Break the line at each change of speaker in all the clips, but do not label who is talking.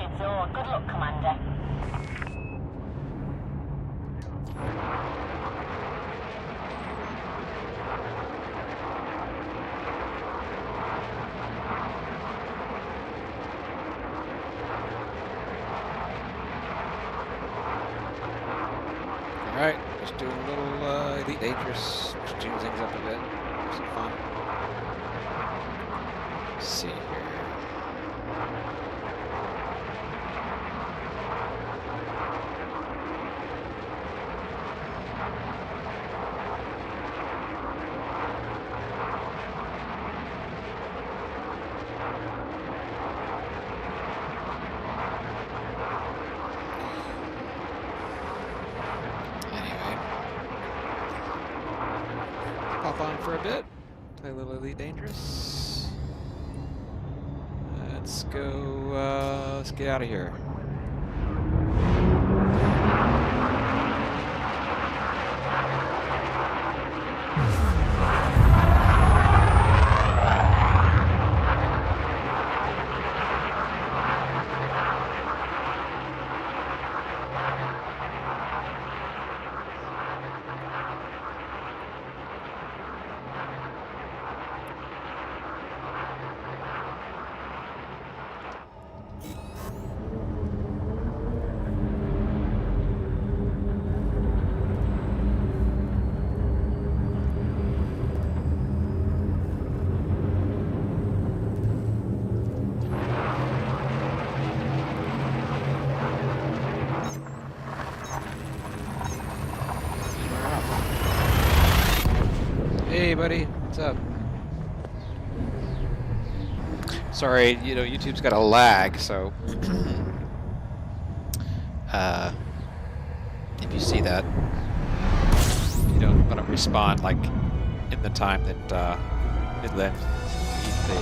detected, so good luck, Commander.
Alright, just doing a little Elite Dangerous, just tune things up a bit, have some fun. Let's see here. Pop on for a bit, play a little Elite Dangerous. Let's go, let's get out of here. Hey buddy, what's up? Sorry, you know, YouTube's got a lag, so if you see that, you don't want to respond like in the time that Midland eat the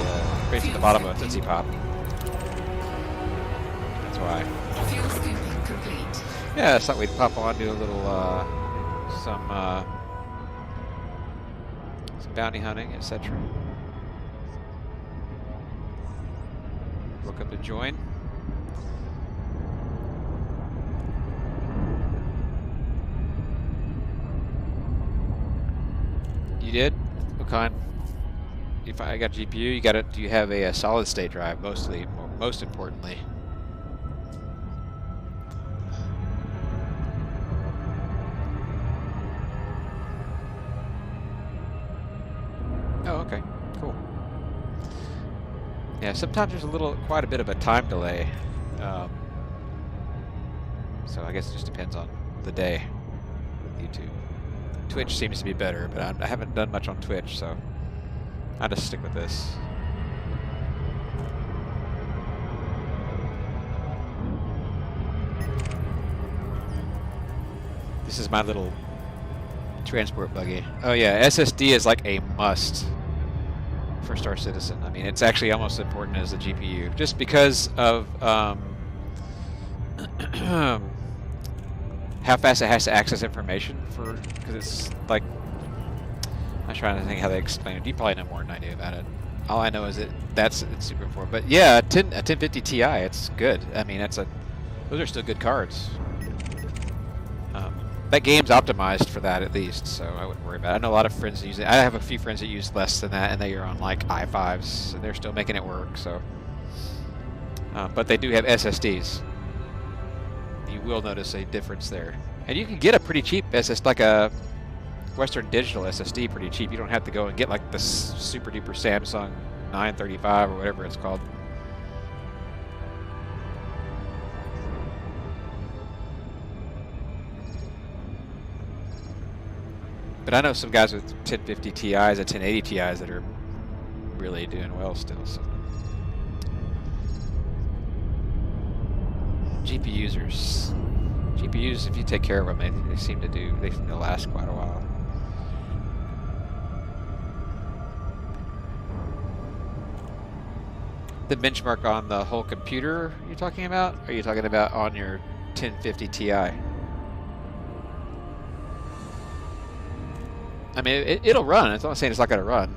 race at the bottom of a Tootsie Pop. That's why. Yeah, I thought we'd pop on, do a little some bounty hunting, etc. Welcome to join. You did? What kind? If I got GPU, you got it. Do you have a solid state drive? Most importantly. Oh, okay, cool. Yeah, sometimes there's quite a bit of a time delay. So I guess it just depends on the day with YouTube. Twitch seems to be better, but I haven't done much on Twitch, so I'll just stick with this. This is my little transport buggy. Oh yeah, SSD is like a must for Star Citizen. I mean, it's actually almost as important as the GPU, just because of how fast it has to access information because it's like, I'm trying to think how they explain it. You probably know more than I do about it. All I know is that it's super important. But yeah, a 1050 Ti, it's good. I mean, those are still good cards. That game's optimized for that at least, so I wouldn't worry about it. I know a lot of friends use it. I have a few friends that use less than that, and they are on like i5s, and they're still making it work. So, but they do have SSDs. You will notice a difference there, and you can get a pretty cheap SSD, like a Western Digital SSD, pretty cheap. You don't have to go and get like the super duper Samsung 935 or whatever it's called. But I know some guys with 1050 Ti's and 1080 Ti's that are really doing well still. So. GPUs, if you take care of them, they seem to last quite a while. The benchmark on the whole computer you're talking about? Or are you talking about on your 1050 Ti? I mean, it'll run. It's not saying it's not going to run.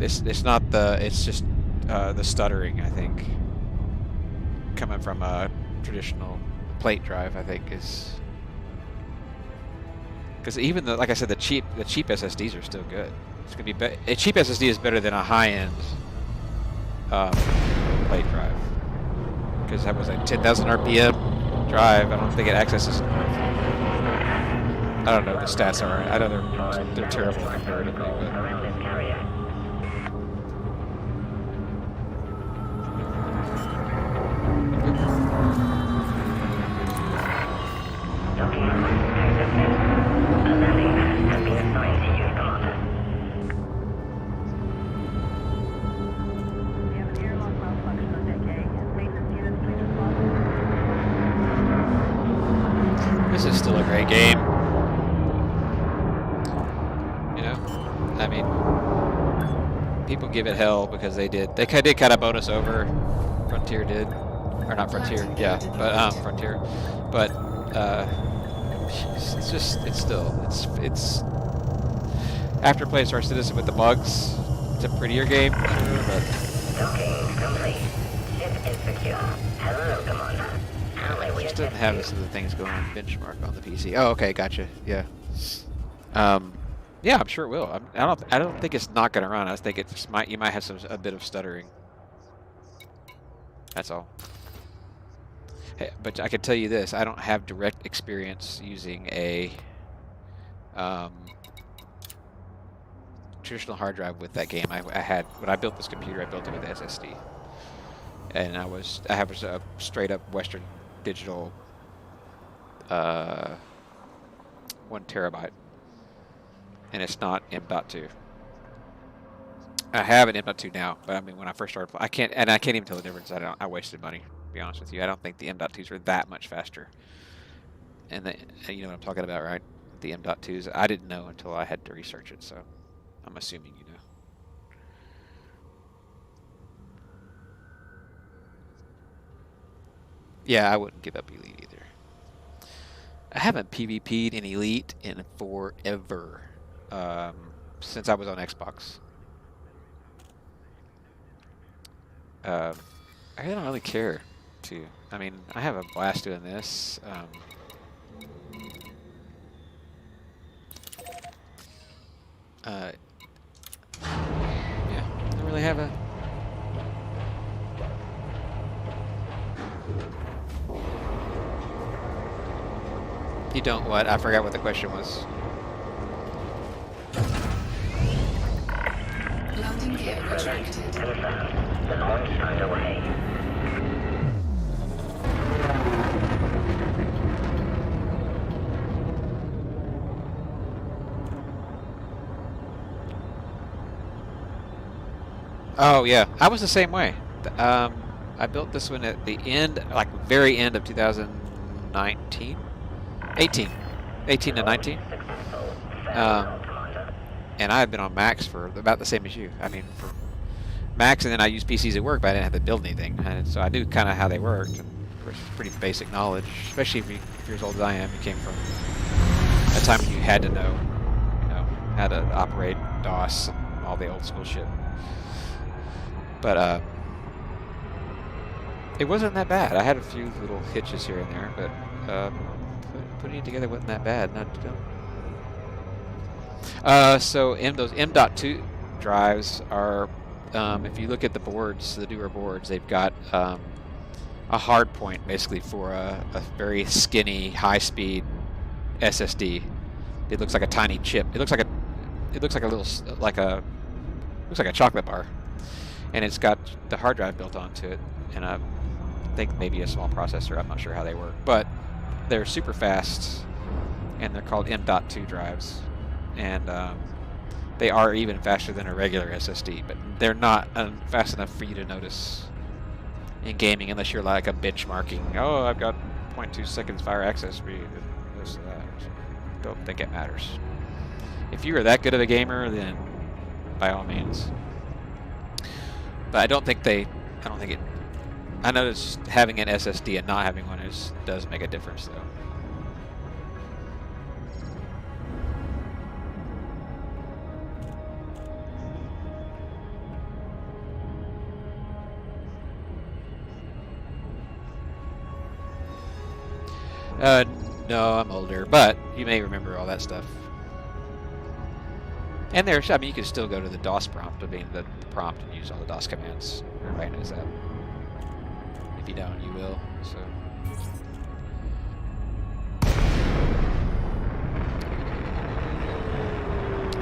It's not the. It's just the stuttering, I think, coming from a traditional plate drive, I think is because even the, like I said, the cheap SSDs are still good. It's gonna be a cheap SSD is better than a high-end plate drive because that was a 10,000 RPM drive. I don't think it accesses. I don't know what the stats are. I know they're terrible comparatively, but. This is still a great game. You know, I mean, people give it hell because they did kind of bonus over. Frontier did, or not Frontier, yeah, but Frontier, but it's Afterplay Star Citizen with the bugs. It's a prettier game, sure, but. Complete. Ship is secure. Hello, Commander. It just doesn't have some of the things going on benchmark on the PC. Oh, okay, gotcha. Yeah. Yeah, I'm sure it will. I don't think it's not going to run. I think it just you might have a bit of stuttering. That's all. Hey, but I can tell you this: I don't have direct experience using a traditional hard drive with that game. I had when I built this computer, I built it with SSD, and I have a straight up Western Digital 1 terabyte, and it's not M.2. I have an M.2 now, but I mean when I first started, I can't even tell the difference. I wasted money, to be honest with you. I don't think the M.2s are that much faster. And you know what I'm talking about, right? The M.2s. I didn't know until I had to research it, so I'm assuming you know. Yeah, I wouldn't give up Elite either. I haven't PvP'd in Elite in forever, since I was on Xbox. I don't really care to. I mean, I have a blast doing this. Yeah, I don't really have a. You don't what? I forgot what the question was.
Landing gear retracted.
The launch underway.
Oh yeah, I was the same way. I built this one at the end, like very end of 2019, 18 to 19. And I've been on Macs for about the same as you. I mean, for Macs, and then I used PCs at work, but I didn't have to build anything, and so I knew kind of how they worked. And of course, pretty basic knowledge, especially if you're as old as I am. You came from a time when you had to know, how to operate DOS and all the old school shit. But it wasn't that bad. I had a few little hitches here and there, but putting it together wasn't that bad. So those M.2 drives are, if you look at the boards, the newer boards, they've got a hard point basically for a very skinny, high-speed SSD. It looks like a tiny chip. It looks like a chocolate bar, and it's got the hard drive built onto it, and I think maybe a small processor. I'm not sure how they work, but they're super fast, and they're called M.2 drives. And they are even faster than a regular SSD, but they're not fast enough for you to notice in gaming unless you're like a benchmarking. Oh, I've got 0.2 seconds fire access speed. This and that. Don't think it matters. If you are that good of a gamer, then by all means. But I don't think it. I noticed having an SSD and not having one does make a difference, though. No, I'm older, but you may remember all that stuff. And there's, I mean, you can still go to the DOS prompt, I mean, the prompt, and use all the DOS commands. Everybody knows that. If you don't, you will.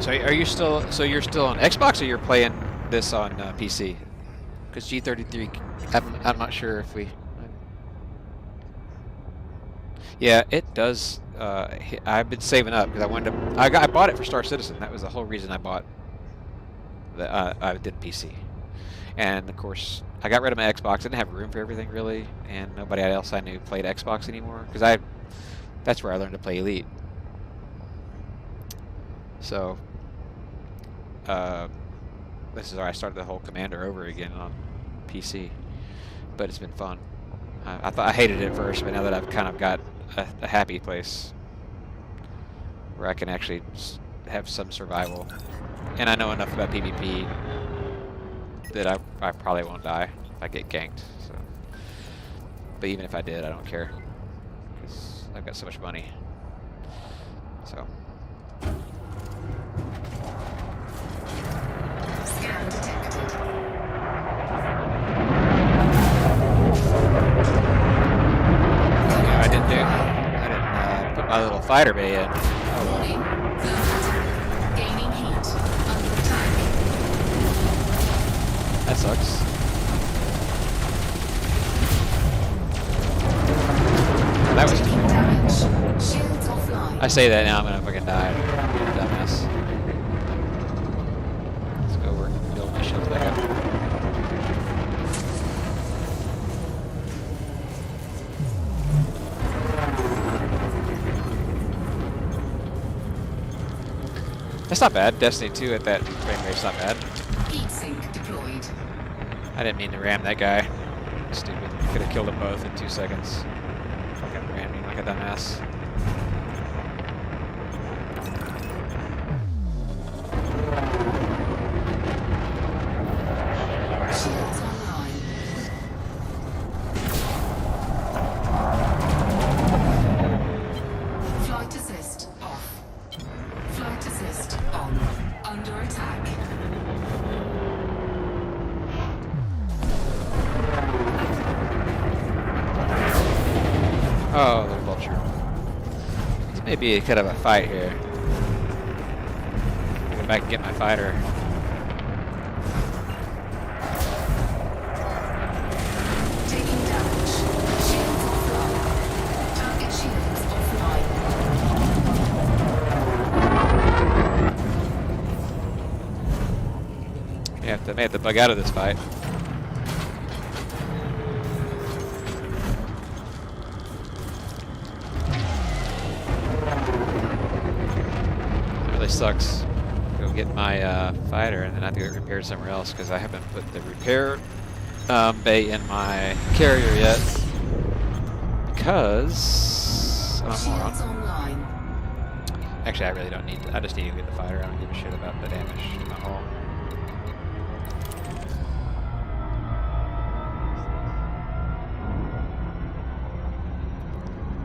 So are you still? So you're still on Xbox, or you're playing this on PC? Because G33, I'm not sure if we. Yeah, it does. I've been saving up because I wanted to. I bought it for Star Citizen. That was the whole reason I bought. I did PC, and of course I got rid of my Xbox. I didn't have room for everything really, and nobody else I knew played Xbox anymore because that's where I learned to play Elite. So this is where I started the whole Commander over again on PC, but it's been fun. I thought I hated it at first, but now that I've kind of got a happy place where I can actually have some survival, and I know enough about PvP that I probably won't die if I get ganked. So, but even if I did, I don't care because I've got so much money. So.
Scan detected.
I didn't put my little fighter bay in. Oh
Warning.
well.
Thermal gaining heat. Under attack.
That sucks. That was.
Taking damage. Shields offline.
I say that now, I'm gonna fucking die. Be a dumbass. Let's go work and build my shields back up. That's not bad. Destiny 2 at that frame rate's not bad.
Heat sink deployed.
I didn't mean to ram that guy. Stupid. Could have killed them both in 2 seconds. Fucking ran me like a dumbass.
Shields online. Flight assist off. Flight assist on. Under attack.
Oh, the vulture. This may be kind of a fight here. Go back and get my fighter.
Taking damage. Shields offline. Target shields offline.
May have to bug out of this fight. It really sucks. Go get my fighter and then I have to get repaired somewhere else because I haven't put the repair bay in my carrier yet. Because I'm a moron.
Shields online.
Actually, I really don't need. I just need to get the fighter. I don't give a shit about the damage in my hull.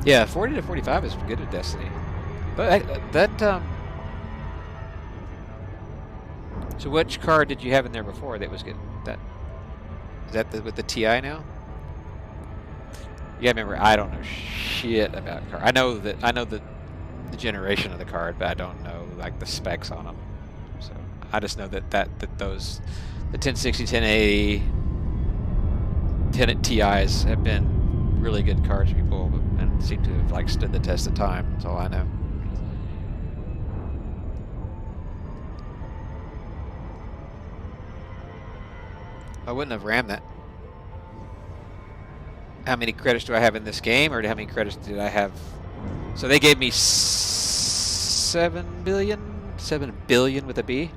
Yeah, 40 to 45 is good at Destiny. But so which card did you have in there before that was good? Is that with the TI now? Yeah, remember I don't know shit about card. I know the generation of the card, but I don't know like the specs on them. So I just know that those the 1060, 1080, 10 TIs have been really good cards for people and seem to have like stood the test of time. That's all I know. I wouldn't have rammed that. How many credits do I have in this game, or how many credits did I have? So they gave me 7 billion with a B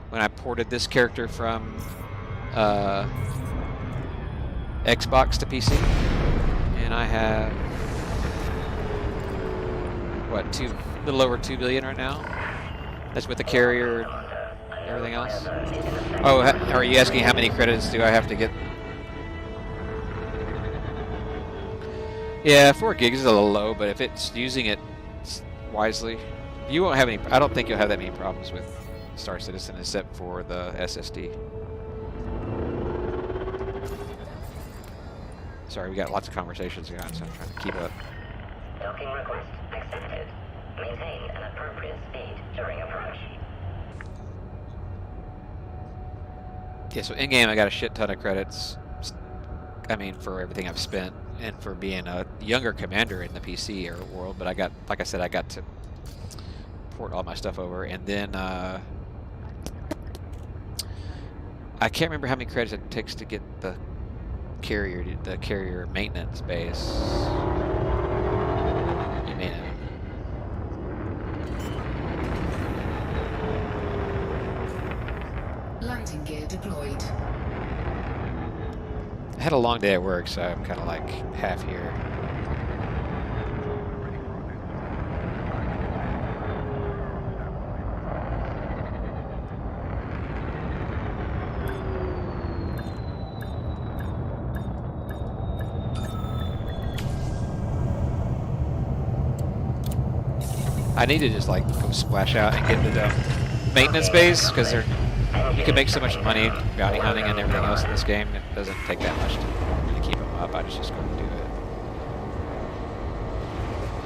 when I ported this character from Xbox to PC, and I have what, a little over 2 billion right now. That's with the carrier and everything else. Oh, are you asking how many credits do I have to get? Yeah, 4 gigs is a little low, but if it's using it wisely, you won't have any. I don't think you'll have that many problems with Star Citizen except for the SSD. Sorry, we got lots of conversations going, so I'm trying to keep up.
Docking request accepted. Maintain an appropriate speed during approach.
Yeah, so in game I got a shit ton of credits. I mean, for everything I've spent and for being a younger commander in the PC world. But I got, like I said, I got to port all my stuff over, and then I can't remember how many credits it takes to get the carrier maintenance base. You may know.
Landing gear deployed.
I had a long day at work, so I'm kind of like half here. I need to just like go splash out and get to the maintenance base because you can make so much money bounty hunting and everything else in this game. It doesn't take that much to really keep them up. I just go and do it.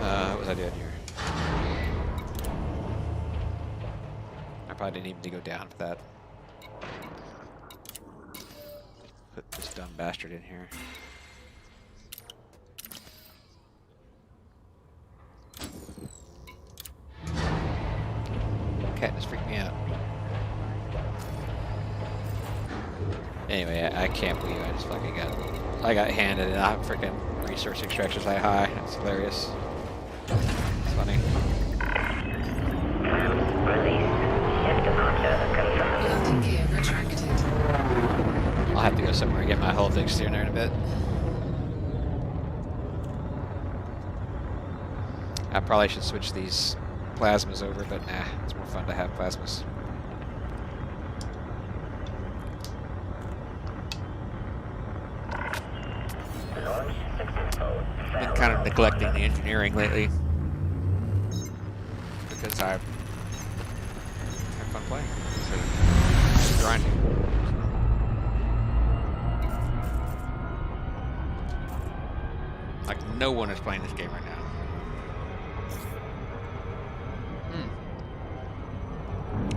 What was I doing here? I probably didn't even need to go down for that. Put this dumb bastard in here. Cat just freaked me out. Anyway, I can't believe I just fucking I got handed a freaking resource extraction site high. That's hilarious. It's funny.
Release. Shift departure confirmed.
Landing gear retracted.
I'll have to go somewhere and get my hull fixed here in a bit. I probably should switch these plasmas over, but nah, it's more fun to have plasmas.
Launch successful.
Been kind of neglecting the engineering lately because I have fun playing. So, grinding. Like no one is playing this game right now.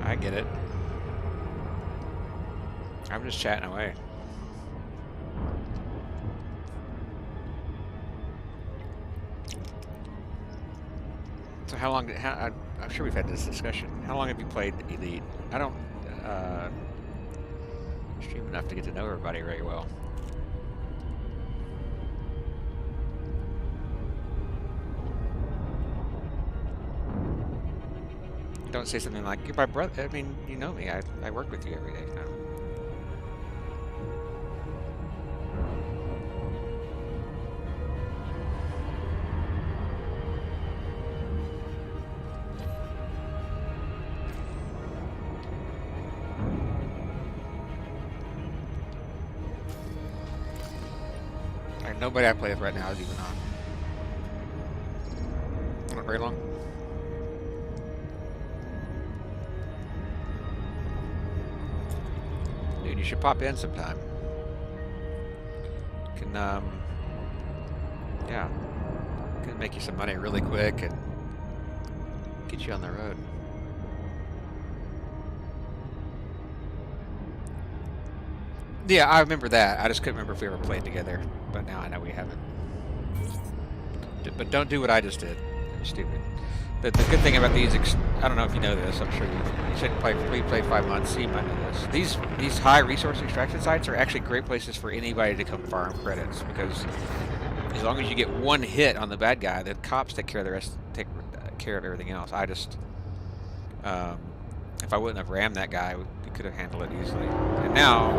I get it. I'm just chatting away. So how long I'm sure we've had this discussion. How long have you played Elite? I don't stream enough to get to know everybody very well. Don't say something like, you're my brother. I mean, you know me. I work with you every day. No. Like, nobody I play with right now is even on. Not very long. Dude, you should pop in sometime. Can yeah, can make you some money really quick and get you on the road. Yeah, I remember that. I just couldn't remember if we ever played together, but now I know we haven't. But don't do what I just did. It was stupid. The good thing about these, I don't know if you know this, I'm sure you said we played 5 months, so you might know this. These high resource extraction sites are actually great places for anybody to come farm credits, because as long as you get one hit on the bad guy, the cops take care of the rest, take care of everything else. I just, if I wouldn't have rammed that guy, we could have handled it easily. And now,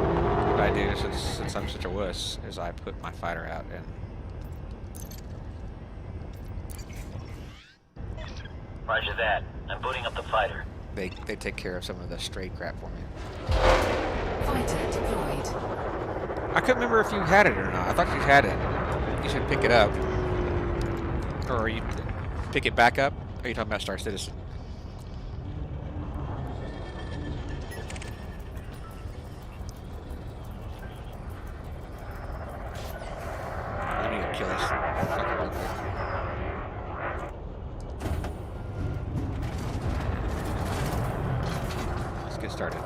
what I do, since I'm such a wuss, is I put my fighter out and
Roger that. I'm booting up the fighter.
they take care of some of the stray crap for me.
Fighter deployed.
I couldn't remember if you had it or not. I thought you had it. You should pick it up. Or are you pick it back up? Or are you talking about Star Citizen? I need to kill this fucker real quick. Let's get started.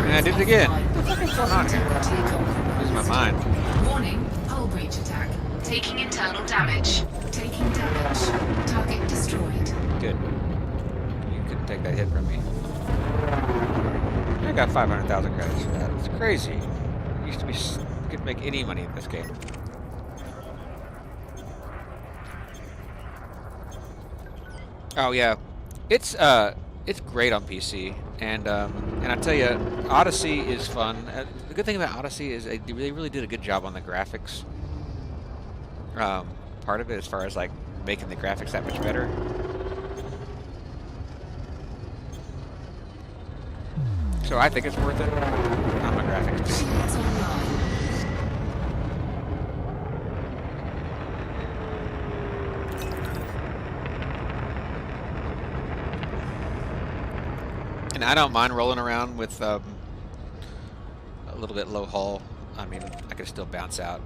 And I did it again. What the fuck is going on here? Losing my mind.
Warning, hull breach attack. Taking internal damage. Taking damage. Target destroyed.
Good. You couldn't take that hit from me. I got 500,000 credits for that. It's crazy. It used to be you couldn't make any money in this game. Oh yeah, it's great on PC, and I tell you, Odyssey is fun. The good thing about Odyssey is they really did a good job on the graphics. Part of it, as far as like making the graphics that much better. So I think it's worth it. I'm a graphics dude.
Shields online.
And I don't mind rolling around with a little bit low hull. I mean, I can still bounce out.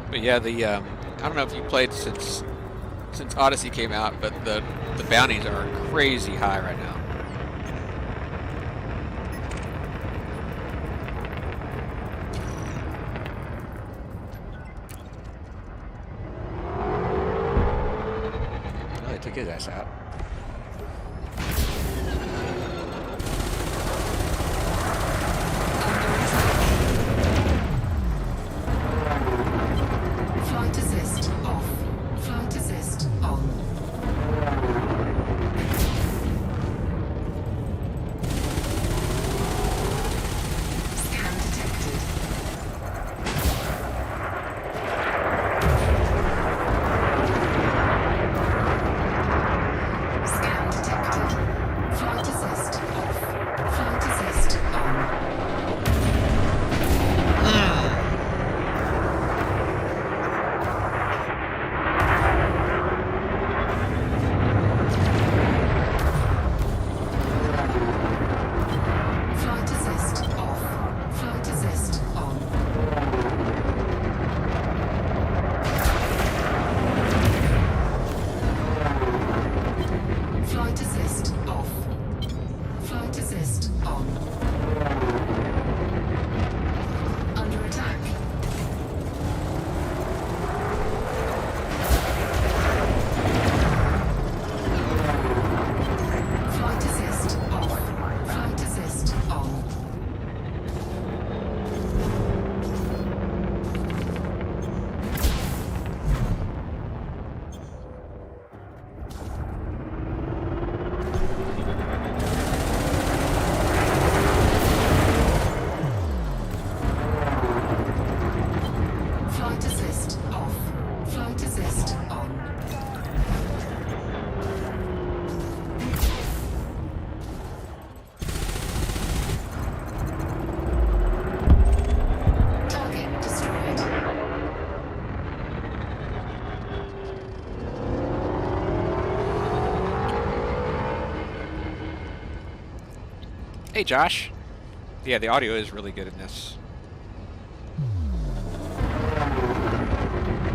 But yeah, I don't know if you played since Odyssey came out, but the bounties are crazy high right now. Well, they took his ass out.
Flight assist off. Flight assist on. Scan detected. Scan detected. Flight assist off. Flight assist on. Flight assist off. Flight assist on. Flight assist off. Flight assist on. Under attack. Flight assist off. Flight assist on. Flight assist off. Flight assist on. Target destroyed.
Hey, Josh. Yeah, the audio is really good in this.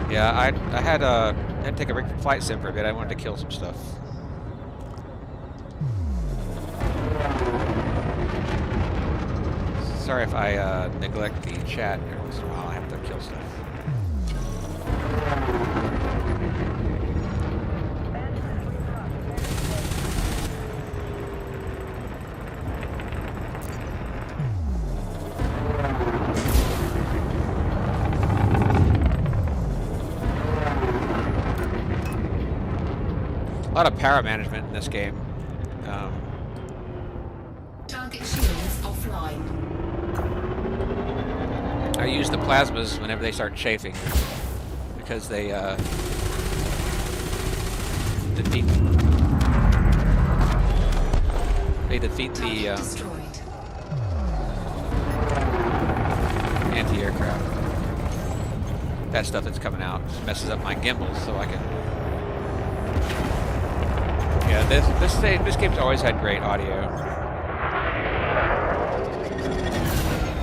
Yeah, I had to take a break from flight sim for a bit. I wanted to kill some stuff. Sorry if I neglect the chat every once in a while. I have to kill stuff. A lot of power management in this game.
Target shields offline. offline.
I use the plasmas whenever they start chafing because they defeat the
Target destroyed.
anti-aircraft. That stuff that's coming out just messes up my gimbals, so I can. Yeah, this game's always had great audio.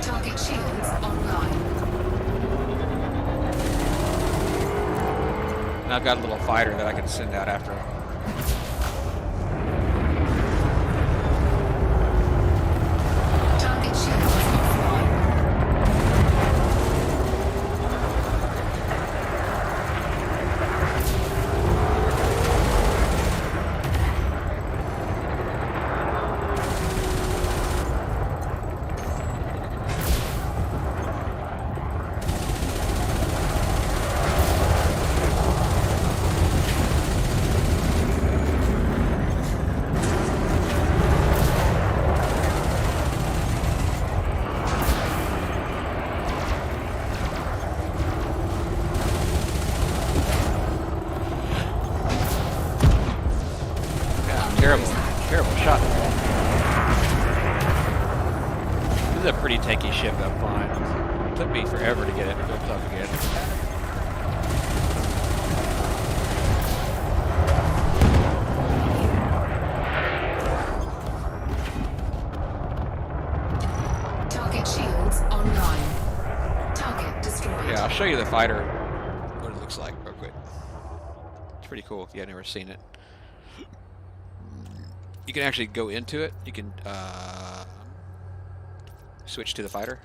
Target shields online.
And I've got a little fighter that I can send out after him.
Target shields offline.
Terrible shot. This is a pretty tanky ship that I'm flying. It took me forever to get it built up again.
Target shields online. Target destroyed.
Yeah, I'll show you the fighter, what it looks like real quick. It's pretty cool if you have never seen it. You can actually go into it. You can switch to the fighter.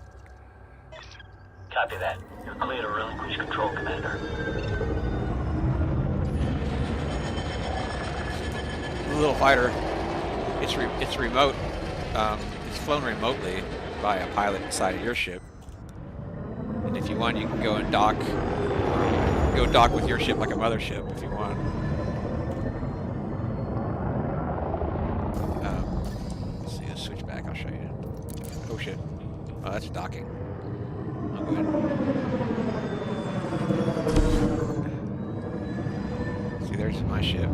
Copy that. You're clear to relinquish control, Commander.
The little fighter, it's remote. It's flown remotely by a pilot inside of your ship. And if you want, you can go and dock with your ship like a mothership if you want. Let's see, let's switch back. I'll show you. Oh shit! Oh, that's docking. I'll go ahead. See, there's my ship.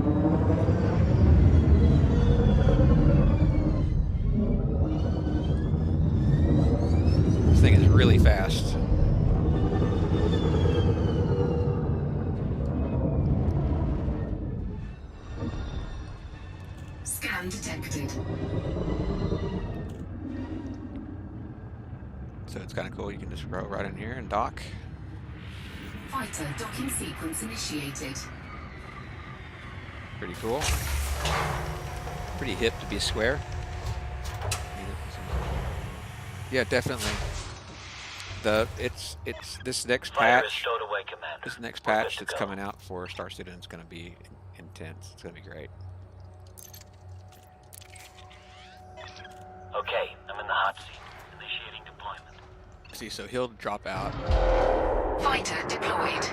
This thing is really fast.
Scan detected.
So it's kind of cool. You can just row right in here and dock.
Fighter docking sequence initiated.
Pretty cool. Pretty hip to be a square. Yeah, definitely. It's this next
Fighter is
patch.
stowed away, Commander.
This next
We're good
patch
to
that's
go.
coming out for Star Citizen is going to be intense. It's going to be great.
Okay, I'm in the hot seat. Initiating deployment.
See, so he'll drop out.
Fighter deployed.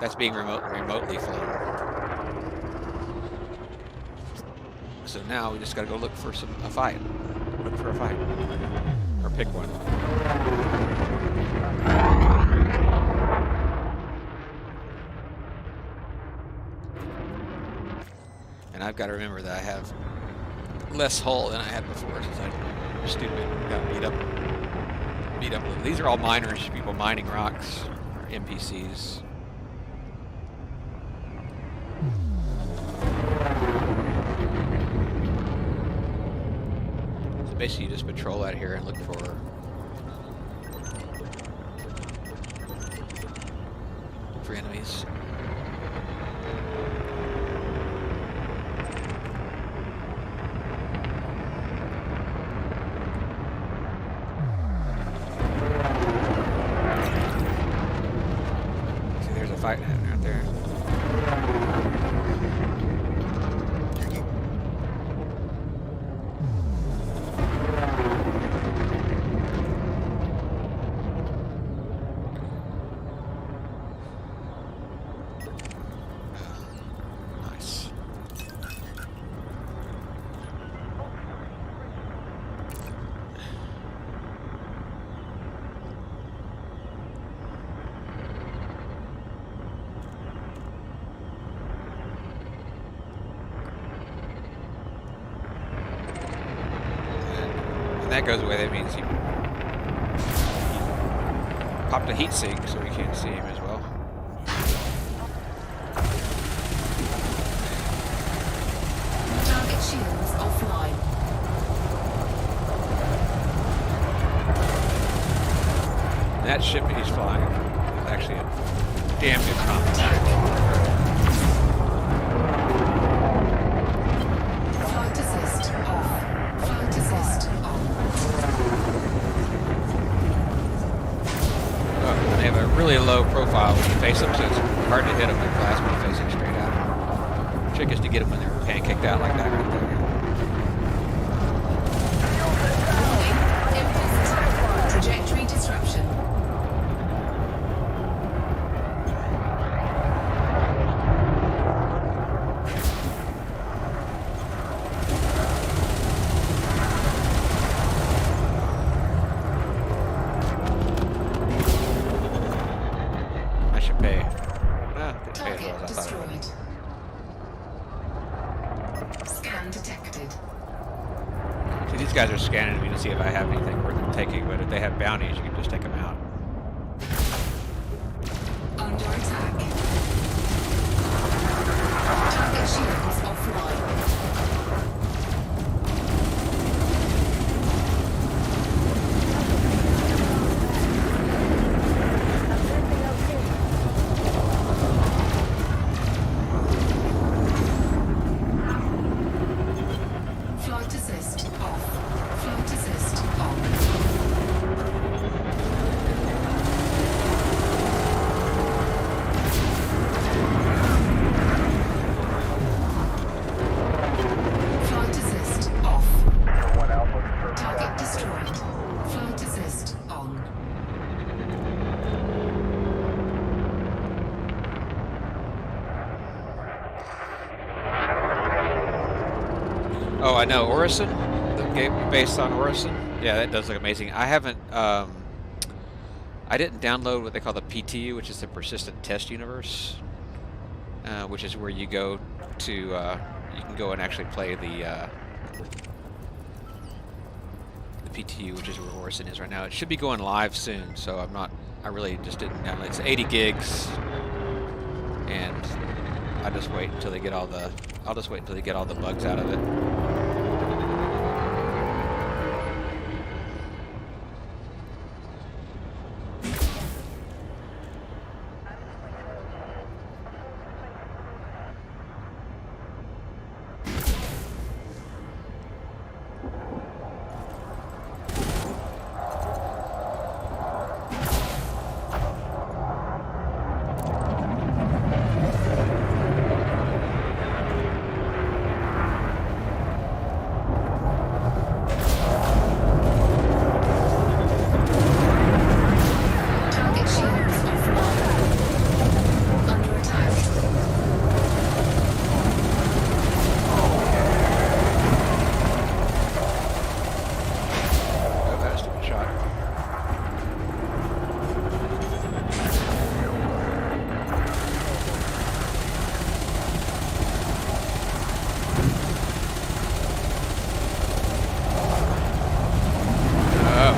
That's being remotely flown. So now we just got to go look for a fight. Look for a fight. Or pick one. And I've got to remember that I have less hull than I had before since I was stupid. Got beat up. These are all miners, people mining rocks, or NPCs. So basically you just patrol out here and look for enemies. Fight happening out there. that goes away, that means he popped a heat sink, so we can't see him as well.
Target shields offline.
And that ship that he's flying is actually a damn good combat.
Flight assist off. Flight assist on.
Oh, they have a really low profile when you face them, so it's hard to hit them with plasma facing straight at them. Trick is to get them when they're pancaked out like that right there.
Warning. Impulse attack. Trajectory disruption.
I should pay. Didn't pay as well
Target
as I thought I would.
destroyed. Scan detected.
See, these guys are scanning me to see if I have anything worth them taking, but if they have bounties, you can just take them out.
Under attack. Target shields offline. Flight assist off. Flight assist on. Flight assist off. Target destroyed. Flight assist on.
Oh, I know, Orison? The game based on Orison? Yeah, that does look amazing. I haven't, I didn't download what they call the PTU, which is the Persistent Test Universe, which is where you go to, you can go and actually play the PTU, which is where Orison is right now. It should be going live soon, so I really just didn't download it. It's 80 gigs, and I'll just wait until they get all the bugs out of it.
Target shields offline. Under attack.
Oh, that was a stupid shot. Oh,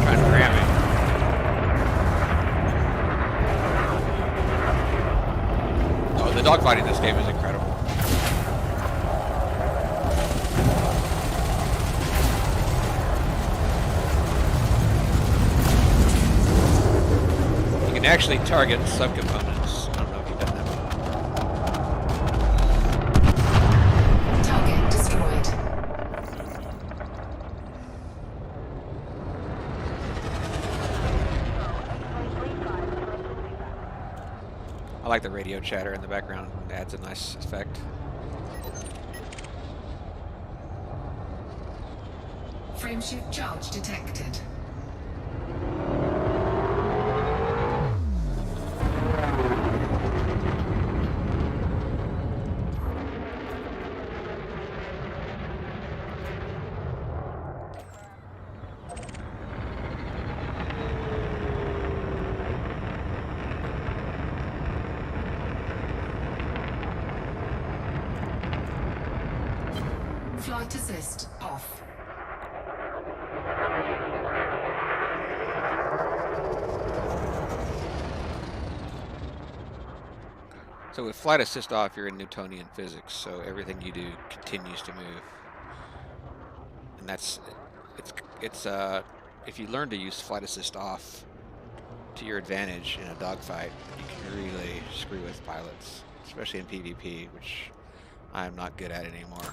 trying to ram me. Oh, the dogfighting in this game is incredible. You can actually target subcomponents. I don't know if you've done that.
Target destroyed.
I like the radio chatter in the background. It adds a nice effect.
Frameshift charge detected. Flight assist off.
So with flight assist off, you're in Newtonian physics, so everything you do continues to move. And that's, it's if you learn to use flight assist off to your advantage in a dogfight, you can really screw with pilots, especially in PvP, which I'm not good at anymore.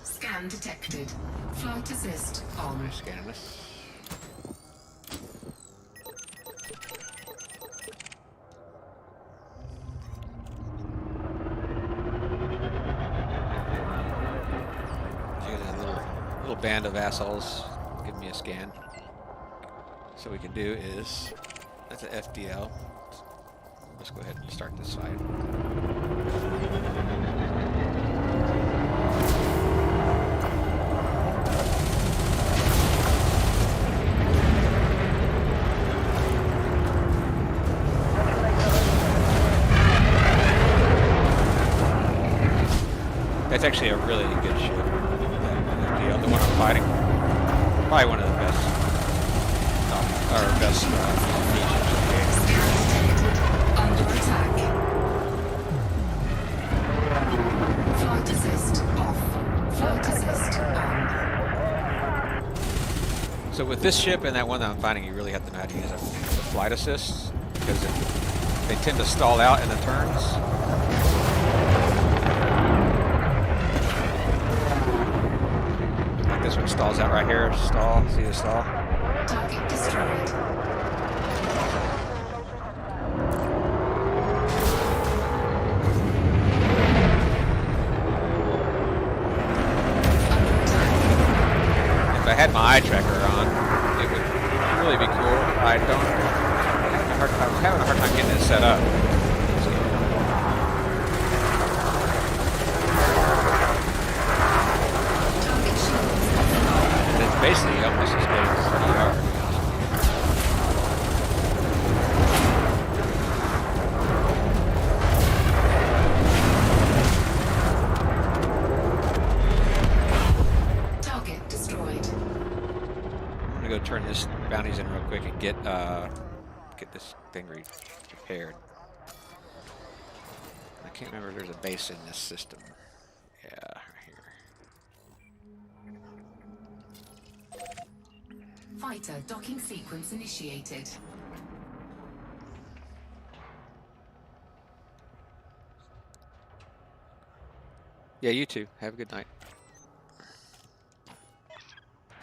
Scan detected. Flight assist on.
I'm scanning this. Little band of assholes give me a scan. So what we can do is, that's an FDL. Let's go ahead and start this side. That's actually a really good ship. FDL, the one I'm fighting. Probably one of the best. Or best features of the game.
Under attack. Flight assist off. Flight assist on.
So with this ship and that one that I'm fighting, you really have to know how to use a flight assist because they tend to stall out in the turns. Like this one stalls out right here. Stall. See the stall?
Target destroyed.
If I had my eye tracker on, it would really be cool. I don't. I'm having a hard time getting it set up.
Target shields.
And it's basically almost as good as ER.
Target destroyed.
I'm gonna go turn this bounties in real quick and get this thing repaired. I can't remember if there's a base in this system. Yeah, right here.
Fighter docking sequence initiated.
Yeah, you too. Have a good night.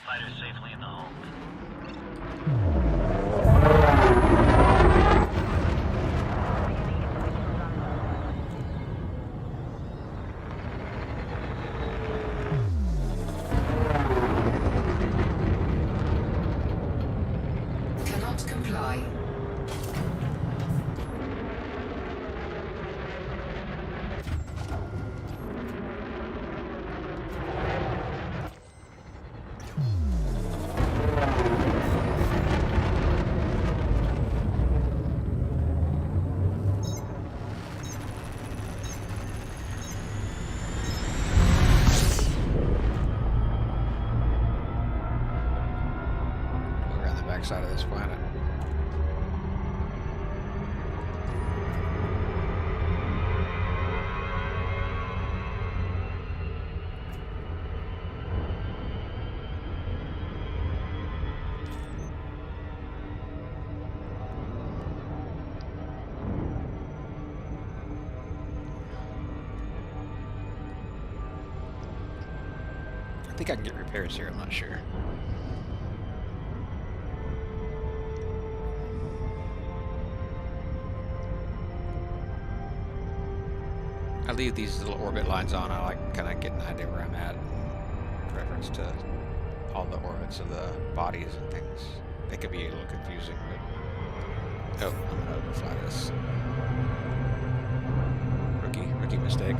Fighter safely in the home.
Cannot comply.
We're on the backside of this planet. I think I can get repairs here, I'm not sure. I leave these little orbit lines on. I like kind of get an idea where I'm at in reference to all the orbits of the bodies and things. They could be a little confusing, but oh, I'm gonna overfly this. Rookie mistake.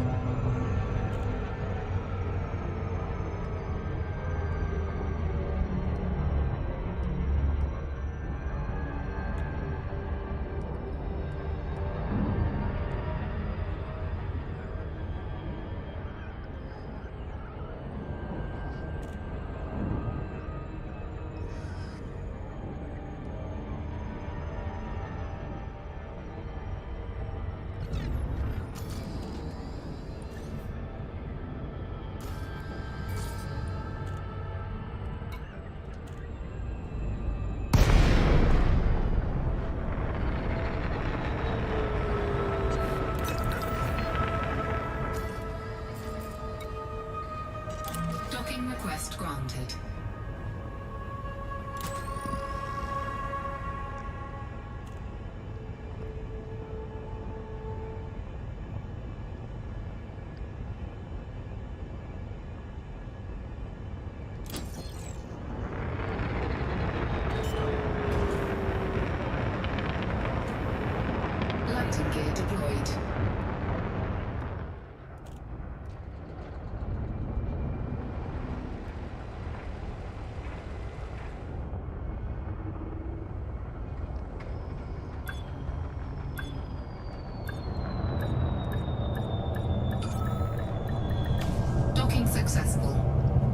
Docking successful.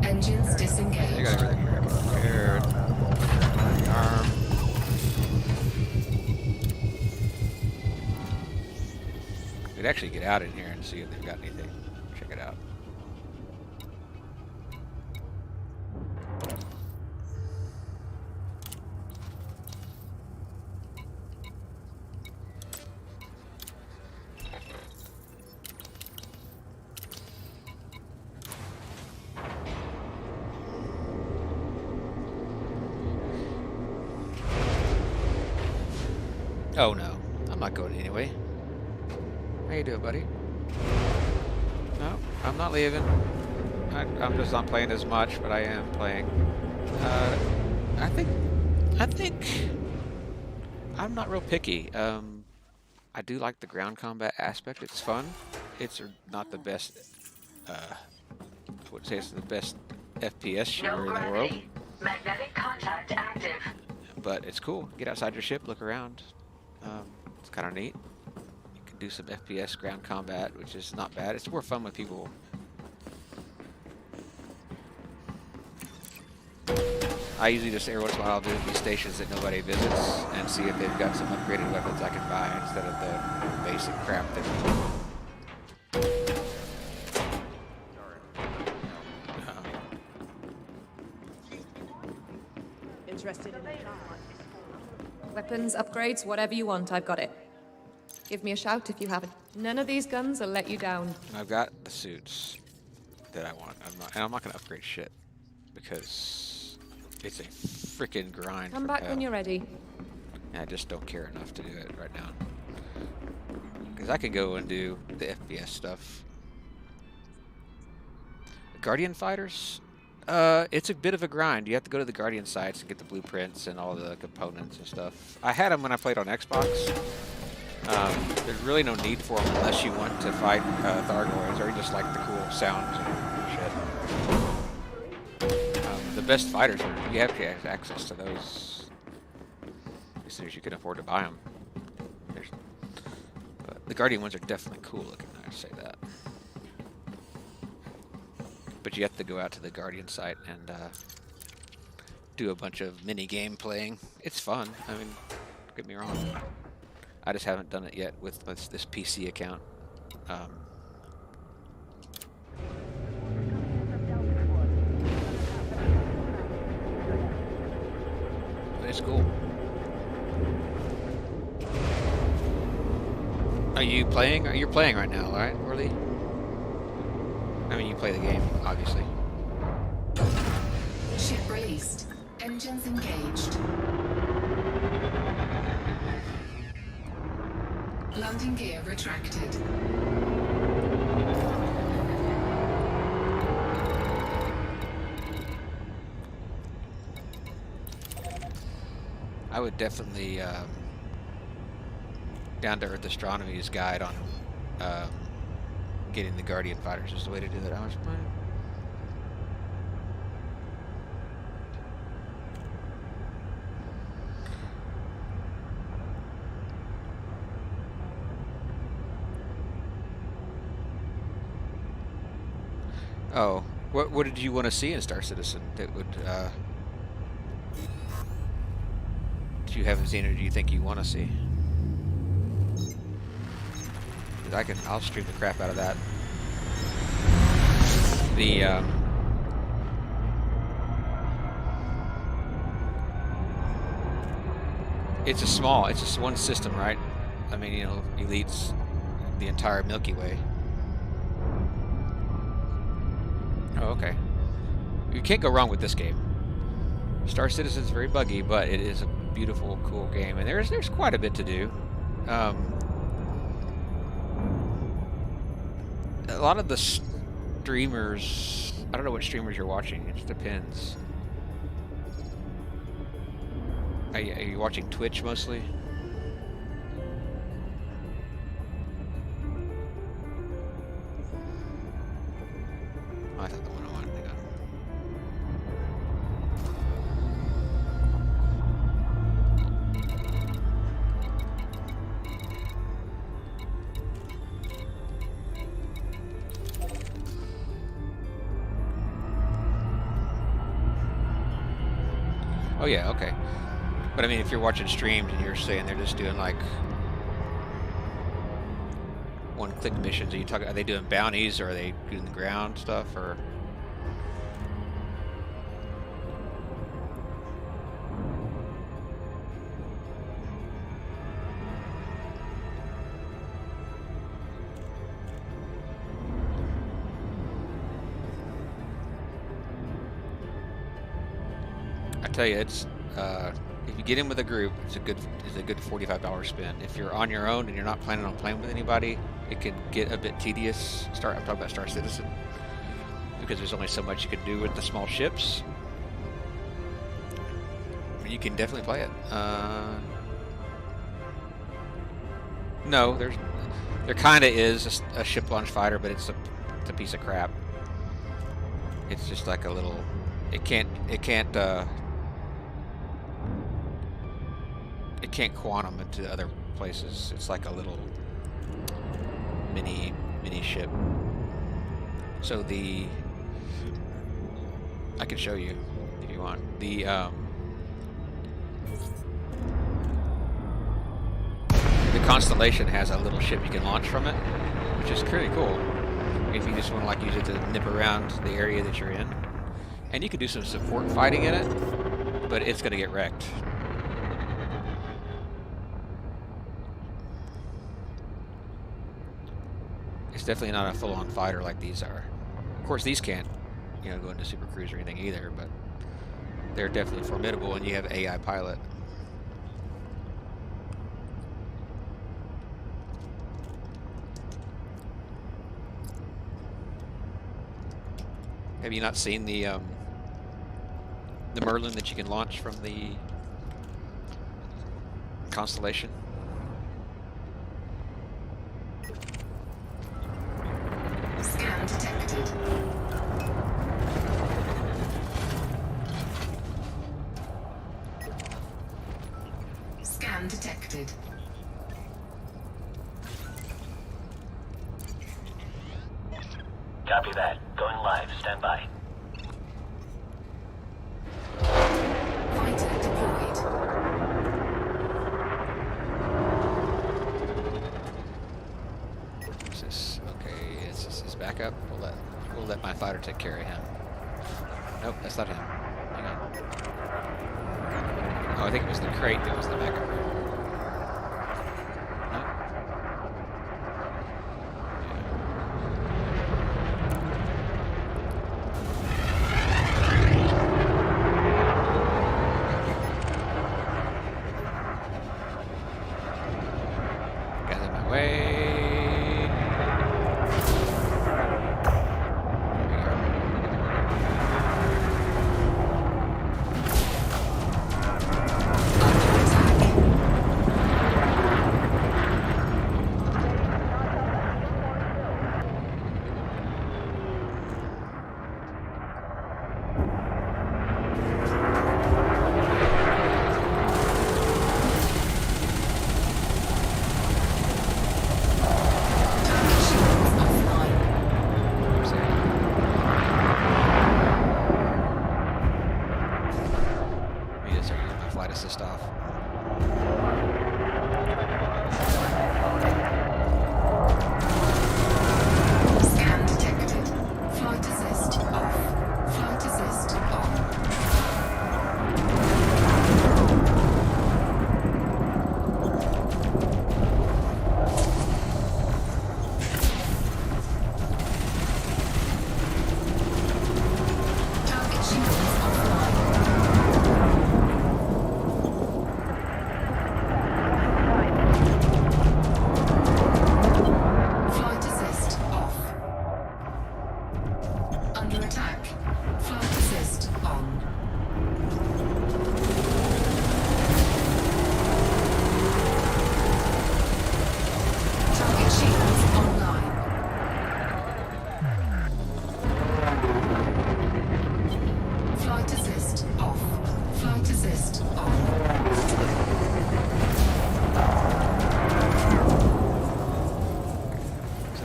Engines
I
disengaged.
got everything prepared. My arm. We'd actually get out in here and see if they've got anything. Check it out. Oh no, I'm not going anyway. How you doing, buddy? No, I'm not leaving. I'm just not playing as much, but I am playing. I think I'm not real picky. I do like the ground combat aspect. It's fun. It's not the best. I would say it's the best FPS shooter in the world.
Magnetic contact active.
But it's cool. Get outside your ship, look around. It's kind of neat. You can do some FPS ground combat, which is not bad. It's more fun with people. I usually just every once in a while I'll do these stations that nobody visits and see if they've got some upgraded weapons I can buy instead of the basic crap that.
Interested in it? Weapons, upgrades, whatever you want, I've got it. Give me a shout if you have it. None of these guns will let you down.
I've got the suits that I want. I'm not going to upgrade shit because it's a freaking grind.
Come back when you're ready.
And I just don't care enough to do it right now. Because I can go and do the FPS stuff. Guardian fighters? It's a bit of a grind. You have to go to the Guardian sites and get the blueprints and all the components and stuff. I had them when I played on Xbox. There's really no need for them unless you want to fight Thargoids or you just like the cool sounds and shit. The best fighters are, you have to have access to those as soon as you can afford to buy them. The Guardian ones are definitely cool looking, I'd say that. But you have to go out to the Guardian site and do a bunch of mini-game playing. It's fun. I mean, don't get me wrong. I just haven't done it yet with this PC account. But it's cool. Are you playing? You're playing right now, right, Orly? I mean, you play the game, obviously.
Ship released. Engines engaged. Landing gear retracted.
I would definitely Down to Earth Astronomy's guide on getting the Guardian fighters is the way to do that. I was playing. Oh, what did you want to see in Star Citizen that would that you haven't seen or do you think you want to see? I'll stream the crap out of that. It's just one system, right? I mean, you know, Elite's the entire Milky Way. Oh, okay. You can't go wrong with this game. Star Citizen's very buggy, but it is a beautiful, cool game, and there's quite a bit to do. A lot of the streamers, I don't know what streamers you're watching, it just depends. Are you watching Twitch mostly? Oh, I thought the one I wanted to go. yeah, okay. But I mean, if you're watching streams and you're saying they're just doing like one-click missions, are they doing bounties, or are they doing the ground stuff, or? I tell you, it's if you get in with a group, it's a good $45 spend. If you're on your own and you're not planning on playing with anybody, it can get a bit tedious. I'm talking about Star Citizen, because there's only so much you can do with the small ships. You can definitely play it. No, there kind of is a ship launch fighter, but it's a piece of crap. It's just like a little. It can't quantum into other places. It's like a little mini ship. So I can show you if you want. The Constellation has a little ship you can launch from it, which is pretty cool. If you just want to like use it to nip around the area that you're in, and you can do some support fighting in it, but it's going to get wrecked. It's definitely not a full-on fighter like these are. Of course, these can't, go into Super Cruise or anything either, but they're definitely formidable, and you have AI pilot. Have you not seen the Merlin that you can launch from the Constellation?
Scan detected. Scan detected.
Copy that. Going live. Stand by.
Fighter deployed.
Is this okay? Is this his backup? We'll let my fighter take care of him. Nope, that's not him. Hang on. Oh, I think it was the crate that was the backup.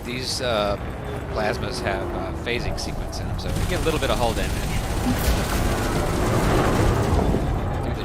These plasmas have phasing sequence in them, so if you get a little bit of hull damage through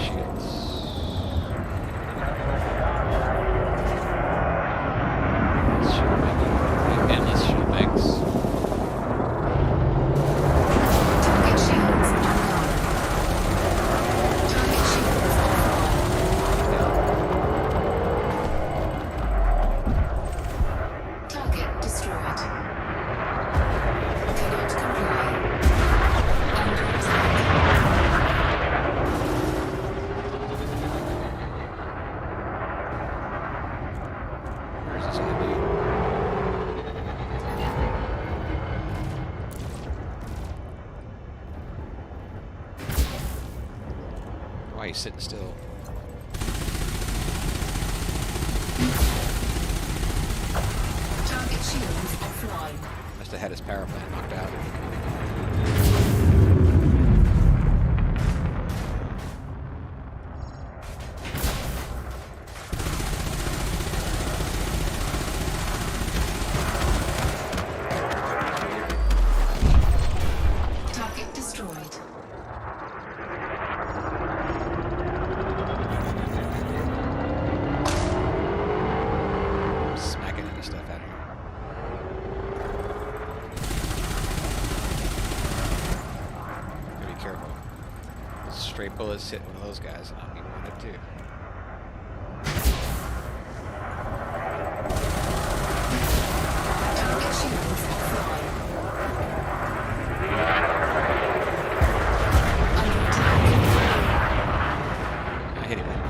he's sitting still.
Target shields offline.
Must have had his power plant knocked out.
Target destroyed.
Smacking into stuff out here. Gotta be careful. Stray bullets hit one of those guys, and I'll be wanted too.
Target shields offline. Under attack.
I hit him one time.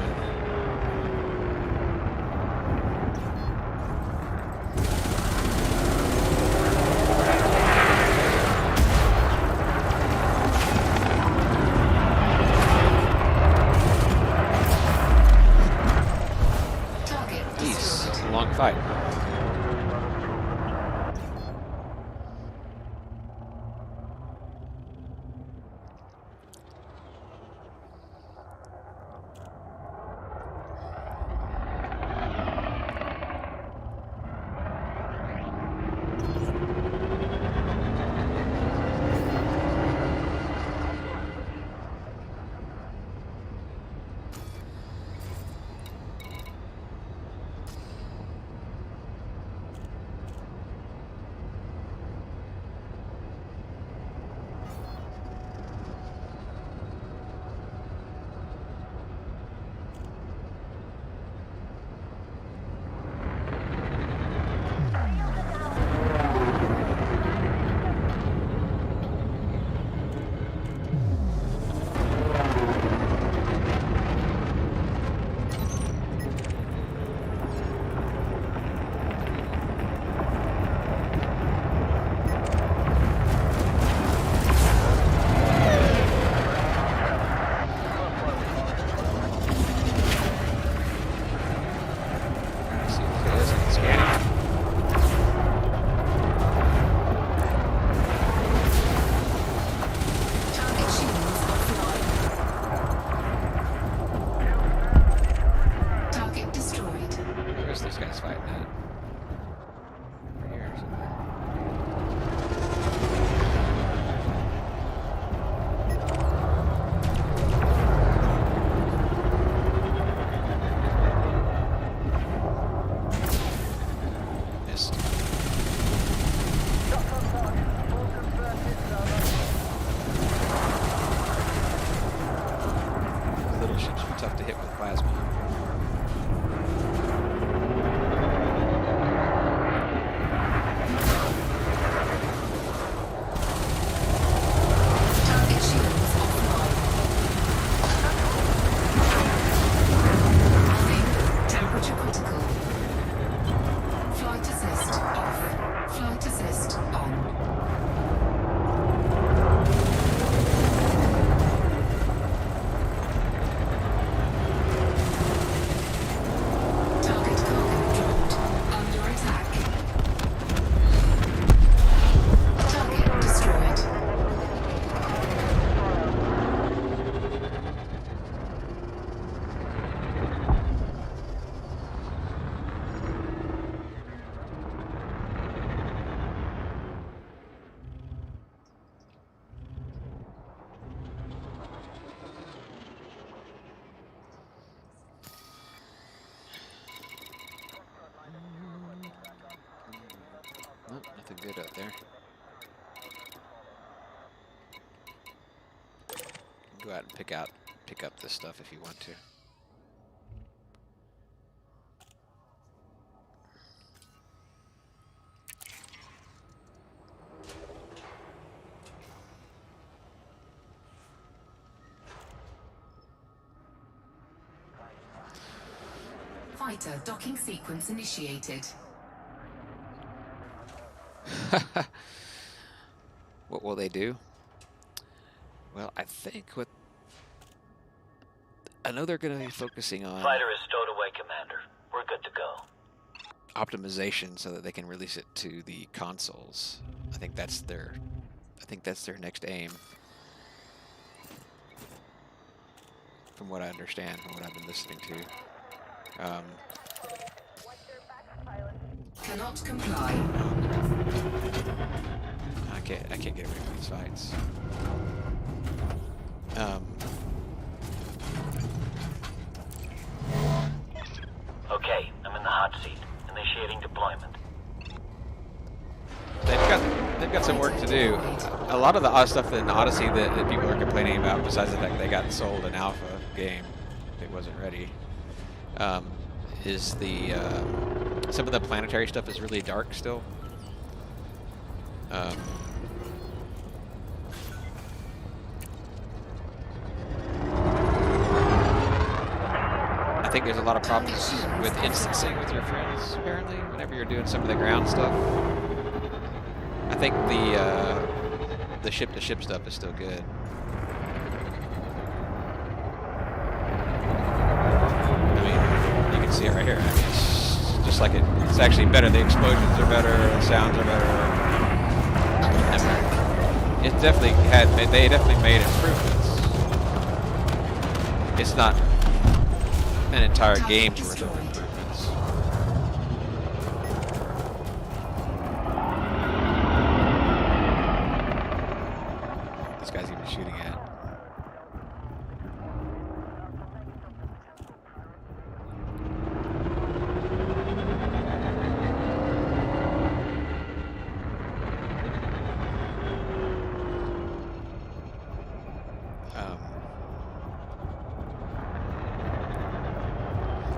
Target
Jeez,
destroyed.
it's a long fight. See what it is. I'm scanning.
Target shields offline. Target destroyed.
Where's these guys fighting at? Over here or something. Missed. Little ships are tough to hit with plasma.
Target shields offline. Warning, temperature critical. Flight assist off. Flight assist on. Target cargo dropped. Under attack. Target destroyed.
Nope, nothing good out there. You can go out and pick up this stuff if you want to.
Fighter docking sequence initiated.
What will they do? Well, I think what I know they're going to be focusing on
Fighter is stowed away, Commander. We're good to go.
optimization so that they can release it to the consoles. I think that's their next aim. From what I understand, from what I've been listening to.
Cannot comply.
I can't get away from these fights.
Okay, I'm in the hot seat. Initiating deployment.
They've got some work to do. A lot of the odd stuff in Odyssey that people are complaining about, besides the fact they got sold an alpha game, it wasn't ready, is the some of the planetary stuff is really dark still. I think there's a lot of problems with instancing with your friends, apparently, whenever you're doing some of the ground stuff. I think the ship-to-ship stuff is still good. I mean, you can see it right here. I mean, it's just like it's actually better. The explosions are better, the sounds are better. It definitely they definitely made improvements. It's not an entire game's worth of improvements. This guy's even shooting at.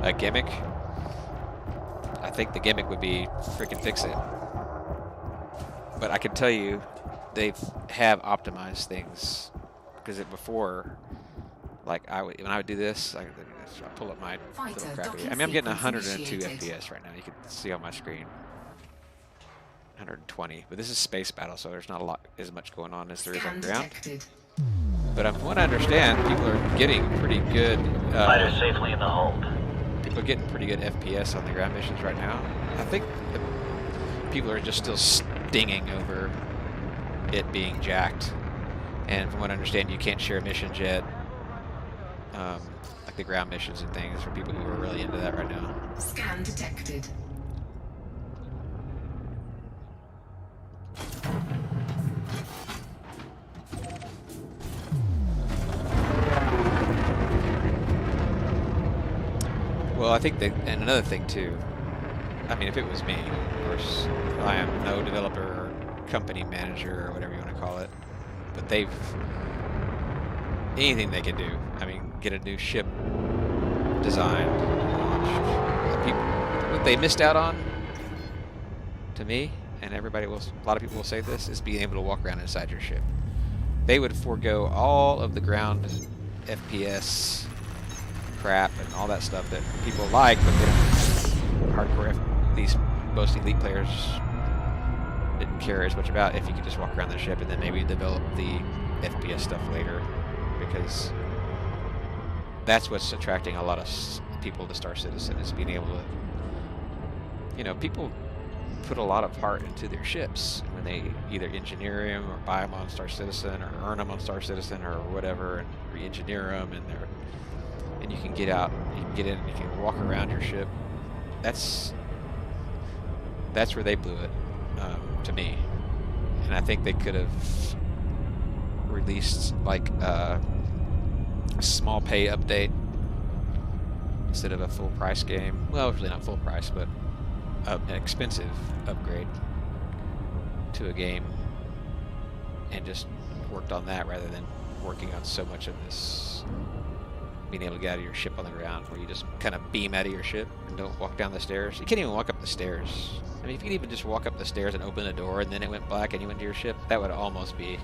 A gimmick? I think the gimmick would be freaking fix it. But I can tell you, they have optimized things. Because before, like when I would do this, I pull up my little crappy. I mean, I'm getting 102 FPS right now. You can see on my screen. 120. But this is space battle, so there's not as much going on as there is on ground. But from what I understand, people are getting pretty good.
Fighter safely in the hold.
People are getting pretty good FPS on the ground missions right now. I think people are just still stinging over it being jacked. And from what I understand, you can't share missions yet. Like the ground missions and things for people who are really into that right now.
Scan detected.
Well, I think that, and another thing too, I mean, if it was me, of course, I am no developer or company manager or whatever you want to call it, but anything they can do, I mean, get a new ship designed, launched. What they missed out on, to me, and a lot of people will say this, is being able to walk around inside your ship. They would forego all of the ground FPS crap and all that stuff that people like, but they don't hardcore these most elite players didn't care as much about if you could just walk around the ship and then maybe develop the FPS stuff later, because that's what's attracting a lot of people to Star Citizen, is being able to, you know, people put a lot of heart into their ships when they either engineer them or buy them on Star Citizen or earn them on Star Citizen or whatever and re-engineer them, and you can get out, you can get in, you can walk around your ship. That's where they blew it, to me. And I think they could have released like a small pay update instead of a full price game. Well, really not full price, but an expensive upgrade to a game, and just worked on that rather than working on so much of this being able to get out of your ship on the ground, where you just kind of beam out of your ship and don't walk down the stairs. You can't even walk up the stairs. I mean, if you could even just walk up the stairs and open a door and then it went black and you went to your ship, that would almost be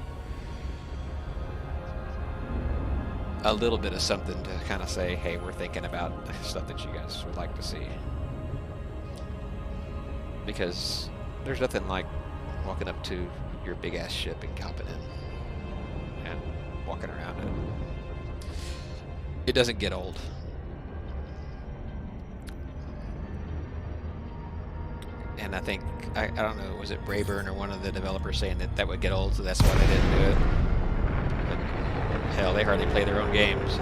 a little bit of something to kind of say, hey, we're thinking about stuff that you guys would like to see. Because there's nothing like walking up to your big-ass ship and hopping in and walking around it. it doesn't get old. And I think, I don't know, was it Brayburn or one of the developers saying that that would get old, so that's why they didn't do it. But hell, they hardly play their own games.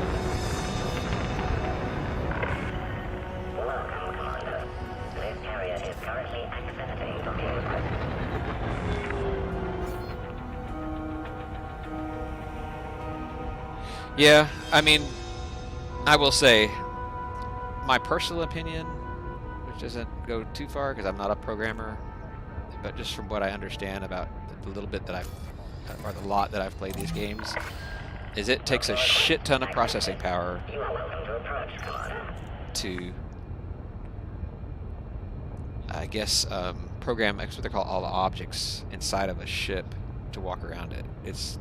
Welcome, Commander. This area is currently accepting docking requests.
Yeah, I mean, I will say, my personal opinion, which doesn't go too far because I'm not a programmer, but just from what I understand about the little bit that or the lot that I've played these games, is it takes a shit ton of processing power
You are welcome to approach, Commander.
to, I guess, program, that's what they call all the objects inside of a ship to walk around it. It's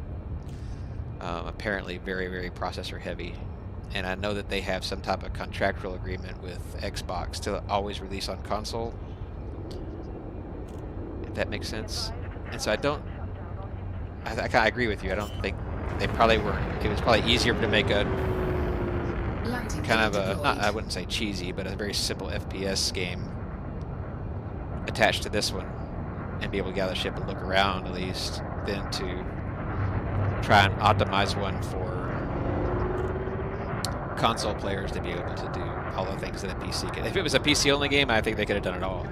apparently very, very processor heavy. And I know that they have some type of contractual agreement with Xbox to always release on console, if that makes sense. And so I kind of agree with you. I don't think they probably were, it was probably easier to make a
Landing
kind of
gear
a,
deployed.
I wouldn't say cheesy, but a very simple FPS game attached to this one and be able to get out of the ship and look around at least, than to try and optimize one for console players to be able to do all the things that a PC can. If it was a PC only game, I think they could have done it all.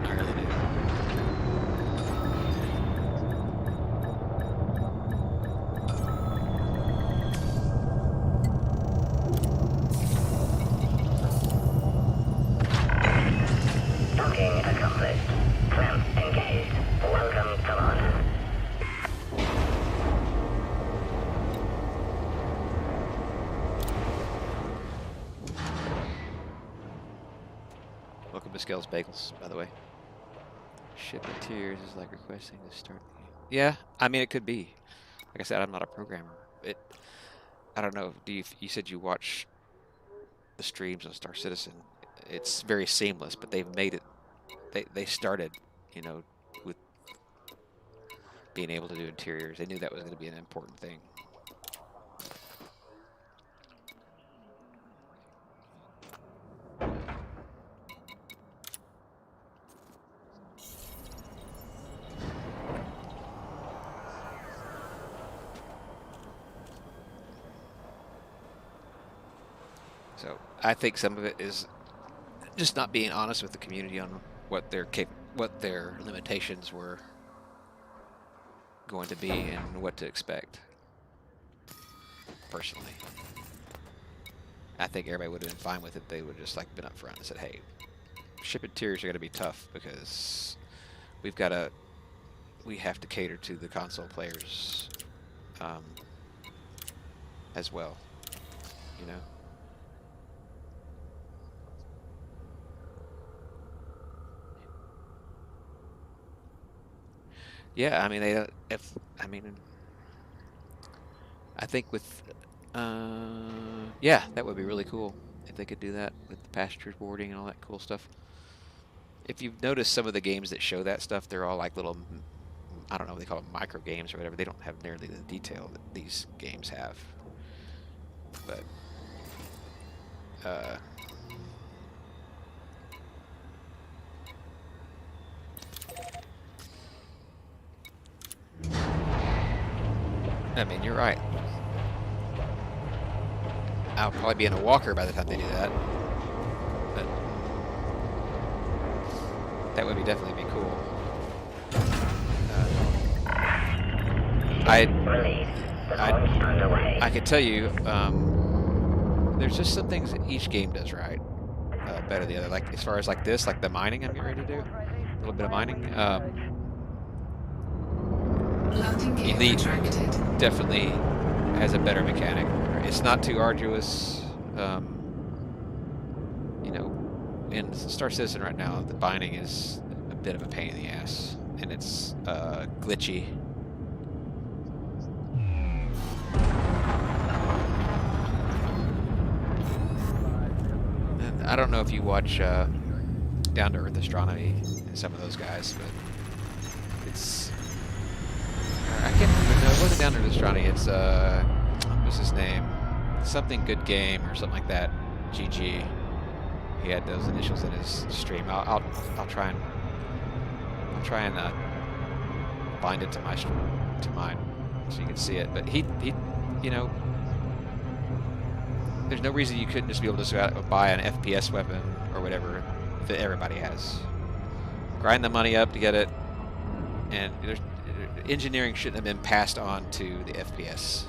I really do.
Docking accomplished. Clamp engaged. Welcome, Commander.
Welcome to Scales Bagels, by the way. Ship Interiors is like requesting to start the game. Yeah, I mean, it could be. Like I said, I'm not a programmer. I don't know. You said you watch the streams on Star Citizen. It's very seamless, but they've made it. They started, you know, with being able to do interiors. They knew that was going to be an important thing. So I think some of it is just not being honest with the community on what their limitations were going to be and what to expect. Personally, I think everybody would have been fine with it. They would have just like been up front and said, "Hey, ship interiors are going to be tough because we have to cater to the console players as well, you know." Yeah, I mean, I think with, yeah, that would be really cool if they could do that with the passengers boarding and all that cool stuff. If you've noticed some of the games that show that stuff, they're all like little, I don't know, they call them micro games or whatever. They don't have nearly the detail that these games have. But, I mean, you're right. I'll probably be in a walker by the time they do that. But that would definitely be cool.
Release. The launch underway.
I can tell you, there's just some things that each game does right, better than the other. Like as far as like this, like the mining I'm getting ready to do, a little bit of mining.
Landing gear
Elite
retracted.
definitely has a better mechanic. It's not too arduous. You know, in Star Citizen right now, the binding is a bit of a pain in the ass, and it's glitchy. And I don't know if you watch Down to Earth Astronomy and some of those guys, but it's, I can't remember. Was went down to Nostrani. It's what's his name? Something Good Game or something like that. GG. He had those initials in his stream. I'll try and bind it to mine so you can see it. But he you know, there's no reason you couldn't just be able to go out and buy an FPS weapon or whatever that everybody has. Grind the money up to get it, and engineering shouldn't have been passed on to the FPS.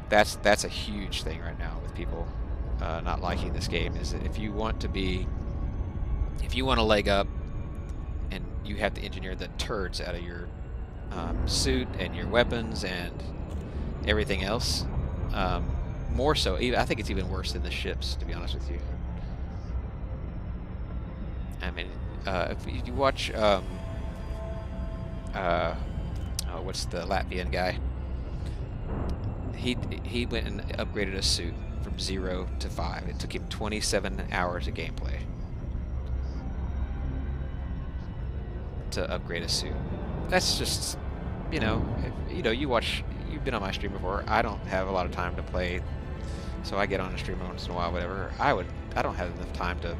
That's a huge thing right now with people not liking this game, is that if you want to leg up, and you have to engineer the turds out of your suit and your weapons and everything else. More so, I think it's even worse than the ships, to be honest with you. I mean, if you watch, what's the Latvian guy? He went and upgraded a suit from 0 to 5. It took him 27 hours of gameplay to upgrade a suit. That's just, you know, you've been on my stream before. I don't have a lot of time to play, so I get on a stream once in a while, whatever. I don't have enough time to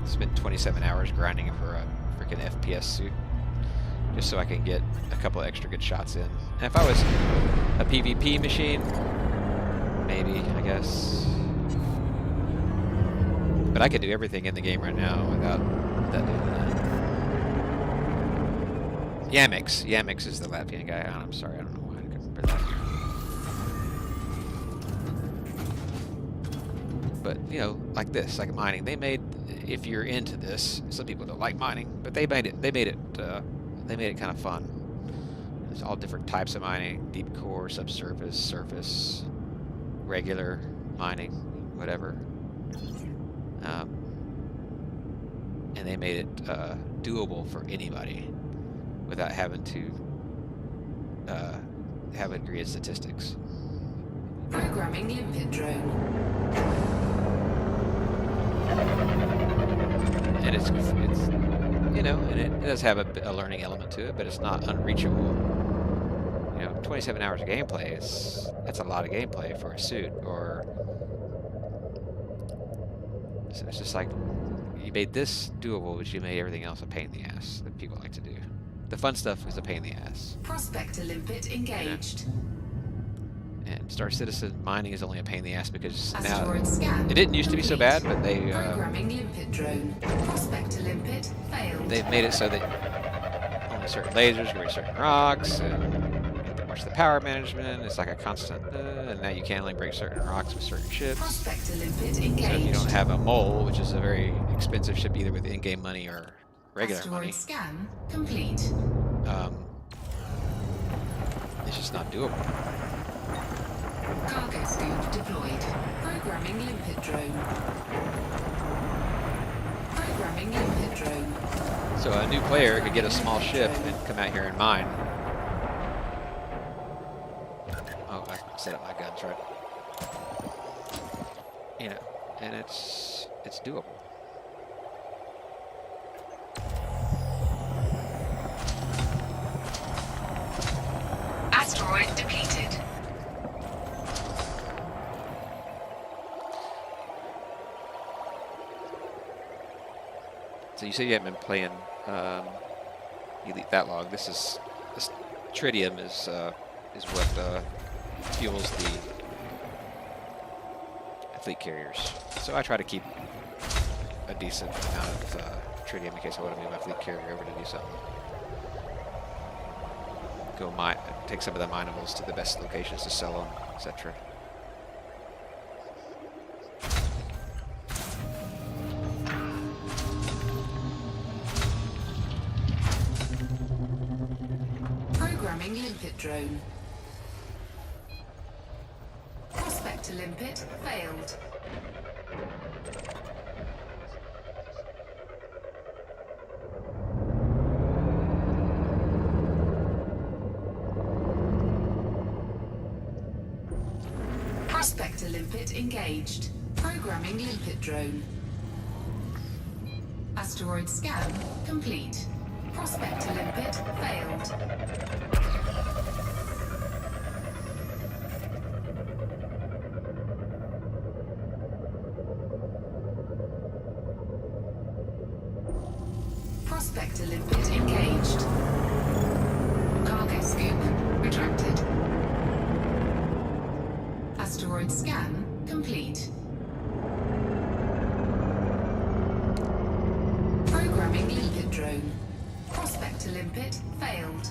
spend 27 hours grinding for a freaking FPS suit just so I can get a couple extra good shots in. And if I was a PvP machine, maybe, I guess. But I could do everything in the game right now without doing that. Yamix is the Latvian guy. I'm sorry, I don't know why I couldn't remember that. But, you know, like this, like mining, they made, if you're into this, some people don't like mining, but they made it kind of fun. There's all different types of mining: deep core, subsurface, surface, regular mining, whatever. And they made it doable for anybody without having to have a degree of statistics.
Programming limpet drone.
And it's you know, and it does have a learning element to it, but it's not unreachable. You know, 27 hours of gameplay that's a lot of gameplay for a suit. Or so it's just like, you made this doable, but you made everything else a pain in the ass that people like to do. The fun stuff is a pain in the ass.
Prospector limpet engaged.
And Star Citizen mining is only a pain in the ass because now
Asteroid scan
it didn't used to be so bad,
complete.
but they
Programming limpet drone. Prospector limpet failed.
they've made it so that only certain lasers can reach certain rocks, and you have to watch the power management. It's like a constant, and now you can only break certain rocks with certain ships.
Prospector limpet engaged.
So if you don't have a mole, which is a very expensive ship either with in-game money or regular
Asteroid
money,
scan complete.
it's just not doable.
Cargo scoop deployed. Programming limpet drone. Programming limpet drone.
So a new player could get a small ship and come out here and mine. Oh, I set up my guns right. You know, and it's doable.
Asteroid depleted.
So you said you haven't been playing Elite that long. This tritium is what fuels the fleet carriers. So I try to keep a decent amount of tritium in case I want to move my fleet carrier over to do something. Go mine, take some of the minables to the best locations to sell them, etc.
Programming limpet drone. Prospector limpet failed. Prospector limpet engaged. Programming limpet drone. Asteroid scan complete. Prospector limpet failed. Prospector limpet engaged. Cargo scoop retracted. Asteroid scan complete. Programming limpet drone. Prospector limpet failed.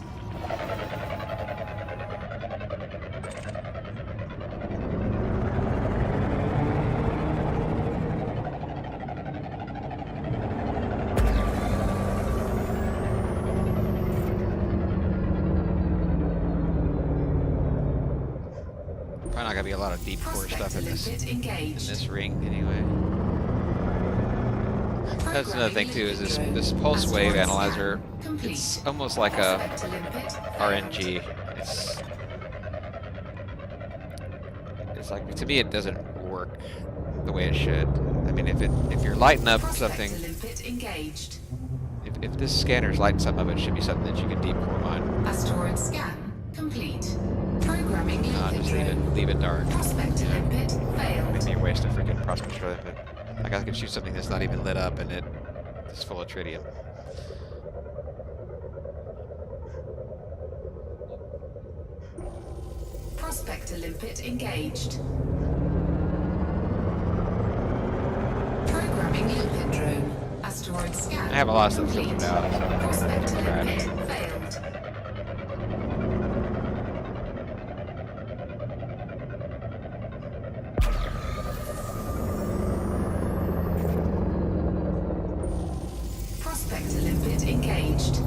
Probably not gonna be a lot of deep core stuff in this ring anyway. That's another thing too. Is this pulse wave analyzer? It's almost like a RNG. It's like, to me, it doesn't work the way it should. I mean, if you're lighting up something, if this scanner's lighting something up, it should be something that you can deep core mine.
Asteroid scan complete. Programming limpet
Just
drone.
leave it dark.
Prospector limpet failed.
Make me waste a freaking prospector limpet. Like, I could shoot something that's not even lit up and it's full of tritium.
Prospector limpet engaged. Programming limpet drone. Asteroid scan.
I have a lot of stuff
complete.
filtered out. So
Prospector
trash.
limpet failed. Prospector limpet engaged.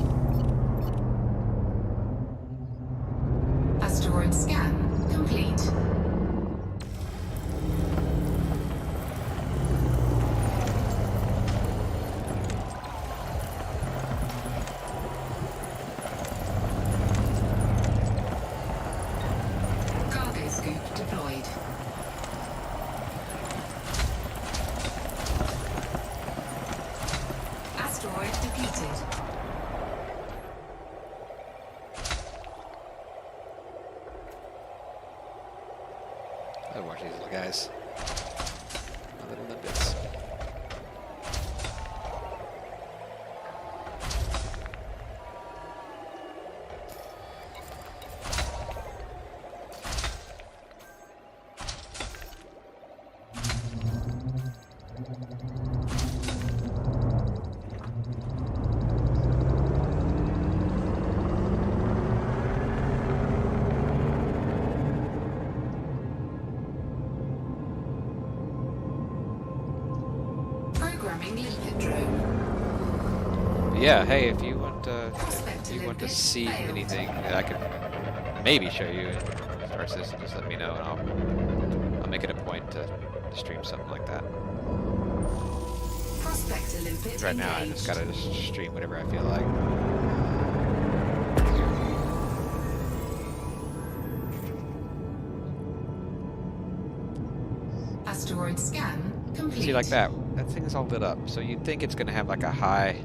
Asteroid scan complete. Cargo scoop deployed. Asteroid defeated.
I watch these little guys. My little limpets.
Programming limpet drone.
But yeah, hey, if you want to see anything that I could maybe show you in Star System, just let me know and I'll make it a point to stream something like that.
Prospector limpet
'Cause right now I just gotta stream whatever I feel like.
Asteroid scan complete.
See, like that thing is all lit up, so you'd think it's gonna have like a high,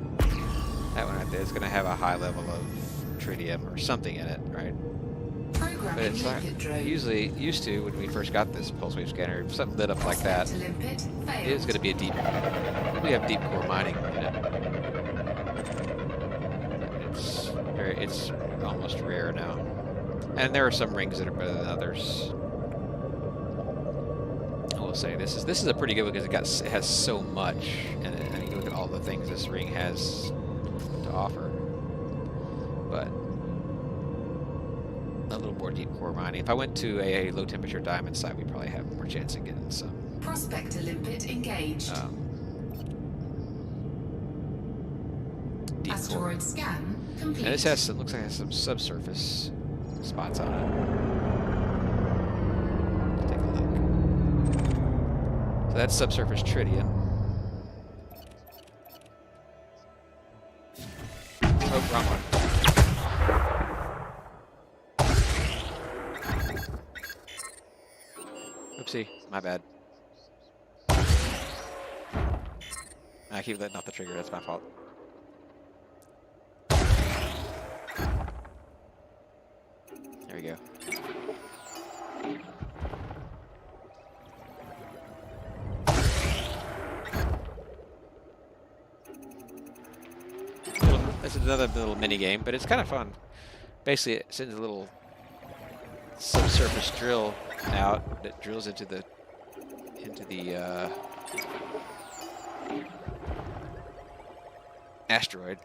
that one right there is gonna have a high level of tritium or something in it, right? But it's not usually used to when we first got this pulse wave scanner. If something lit up like that, it is going to be a deep. We have deep core mining in it. It's almost rare now, and there are some rings that are better than others. I will say this is a pretty good one because it has so much in it. And you look at all the things this ring has to offer, but a little more deep core mining. If I went to a low temperature diamond site, we'd probably have more chance of getting some.
Prospector limpet engaged.
Deep
Asteroid
core.
scan complete.
And this has some, looks like it has some subsurface spots on it. Let's take a look. So that's subsurface tritium. Oh, wrong one. Oopsie, my bad. I keep letting off the trigger. That's my fault. There we go. This is another little mini game, but it's kind of fun. Basically, it sends a little subsurface drill out that drills into the asteroid,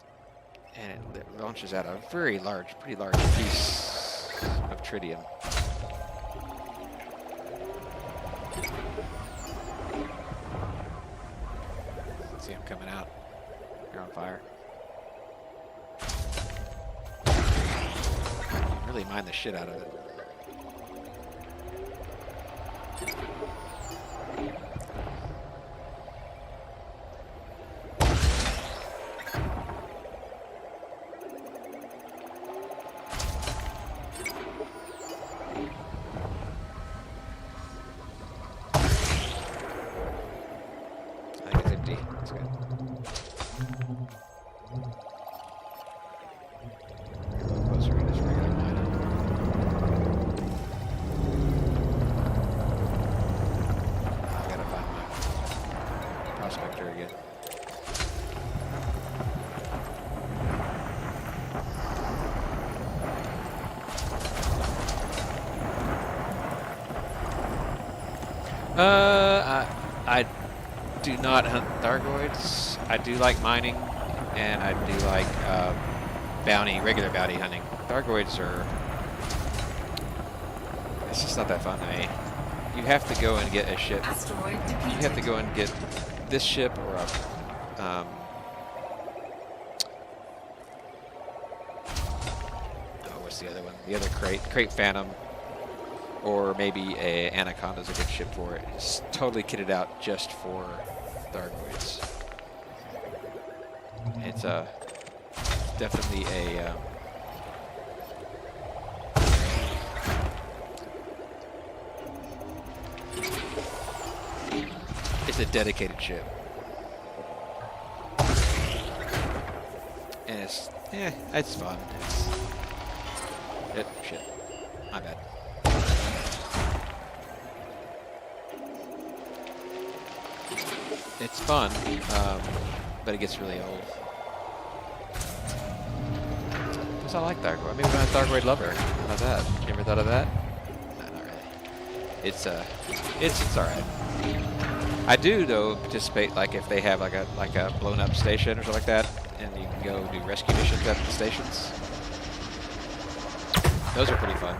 and it launches out a very large, pretty large piece of tritium. See them coming out. They're on fire. Really mine the shit out of it. I think it's empty. That's good. A little closer to this regular mine. I gotta find my prospector again. I do not hunt Thargoids. I do like mining, and I do like regular bounty hunting. Thargoids are... It's just not that fun to me. You have to go and get a ship.
Asteroid depleted.
You have to go and get this ship or a... oh, what's the other one? The other Crate Phantom. Or maybe a Anaconda's a good ship for it. It's totally kitted out just for Thargoids. It's definitely a it's a dedicated ship, and it's fun. Shit, my bad. It's fun, but it gets really old. Because I like Thargoid. Maybe I'm a Thargoid lover. How about that? You ever thought of that? No, not really. It's alright. I do though participate, like if they have like a blown up station or something like that, and you can go do rescue missions at the stations. Those are pretty fun.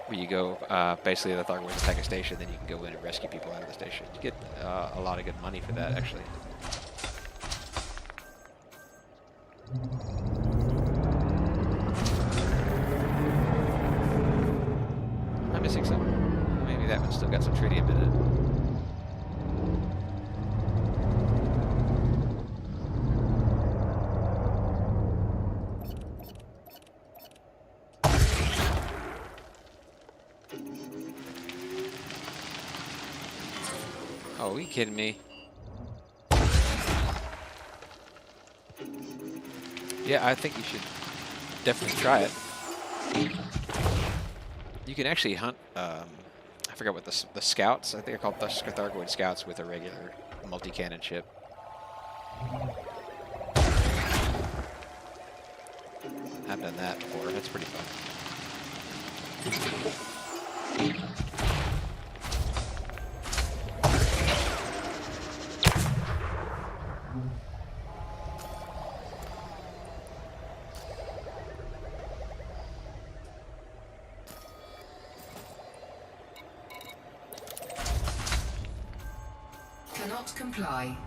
Where you go, basically the Thargoids attack a station, then you can go in and rescue people out of the station. You get a lot of good money for that, actually. I'm missing some. Maybe that one's still got some tritium in it. Oh, are you kidding me? Yeah, I think you should definitely try it. You can actually hunt, I forgot what the scouts, I think they're called Thargoid scouts with a regular multi-cannon ship. I've done that before, that's pretty fun.
Cannot comply.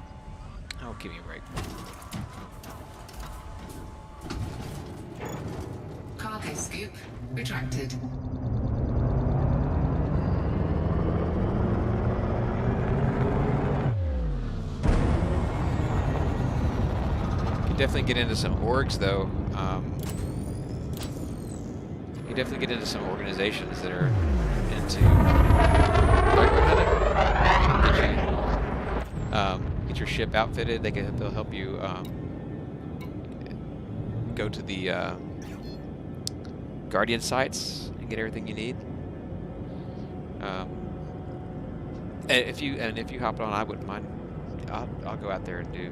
Oh, give me a break.
Cargo scoop retracted. You
definitely get into some orgs though. You could definitely get into some organizations that are into. Get your ship outfitted. They'll help you go to the Guardian sites and get everything you need. And if you hop on, I wouldn't mind. I'll go out there and do.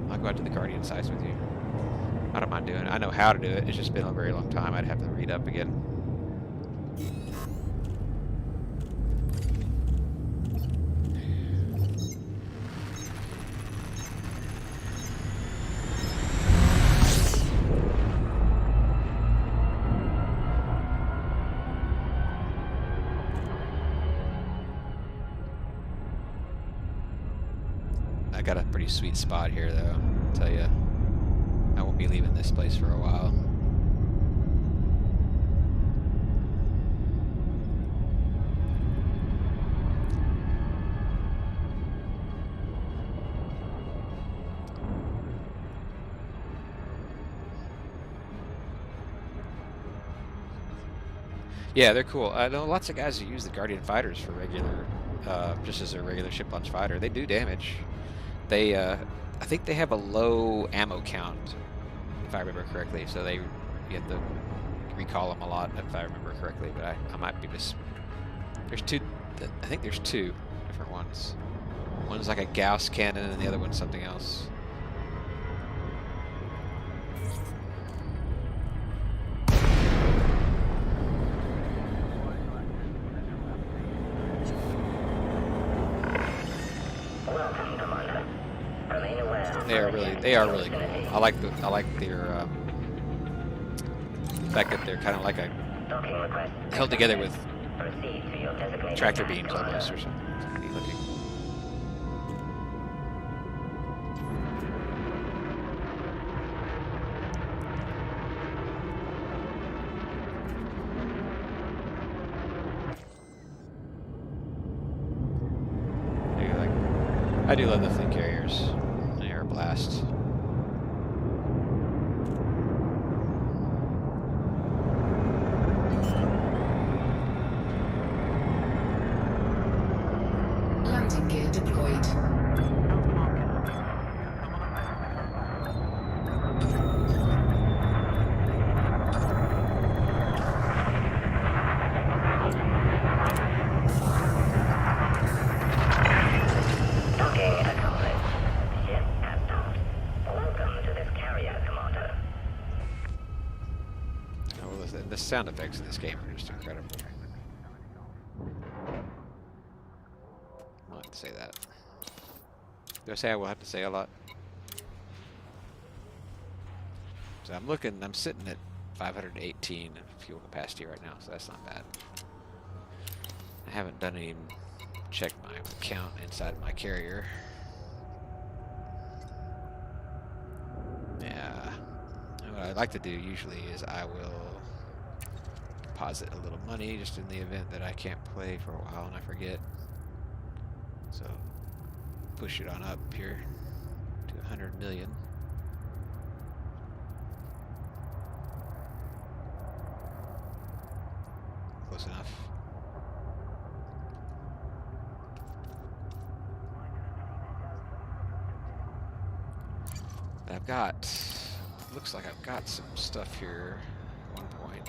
I'll go out to the Guardian sites with you. I don't mind doing it. I know how to do it. It's just been a very long time. I'd have to read up again. I got a pretty sweet spot here, though. I'll tell you, I won't be leaving this place for a while. Yeah, they're cool. I know lots of guys who use the Guardian fighters for regular, just as a regular ship launch fighter. They do damage. They, I think they have a low ammo count, if I remember correctly. So you have to recall them a lot, if I remember correctly. But I might be there's two. I think there's two different ones. One's like a Gauss cannon, and the other one's something else. They are really cool. I like their the fact that they're kind of like held together with tractor beams almost or something. It's neat looking. I do love the fleet carriers. They are a blast.
Landing gear deployed.
The sound effects in this game are just incredible. I'll have to say that. Do I say I will have to say a lot? So I'm sitting at 518 fuel capacity right now, so that's not bad. I haven't done any check my count inside my carrier. Yeah. What I like to do usually is I will deposit a little money just in the event that I can't play for a while and I forget. So push it on up here to 100 million. Close enough. Looks like I've got some stuff here at one point.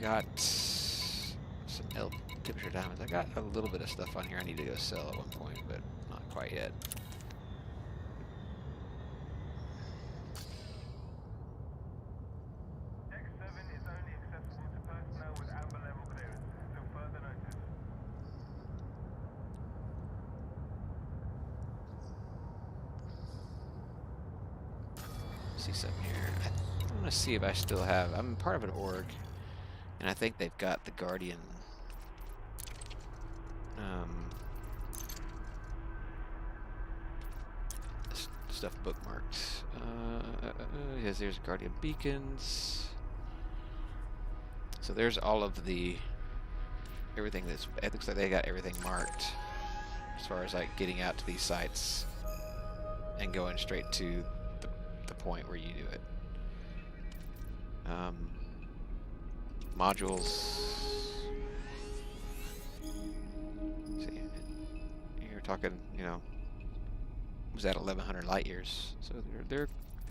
Got some temperature diamonds. I got a little bit of stuff on here I need to go sell at one point, but not quite yet.
X7 is only accessible to personnel with amber level clearance until further notice.
See something here. I want to see if I still have. I'm part of an org. And I think they've got the Guardian stuff bookmarked. Yes, there's Guardian beacons. So there's all of everything that's. It looks like they got everything marked as far as like getting out to these sites and going straight to the point where you do it. Modules. Let's see, you're talking, you know, was that 1,100 light years? So they're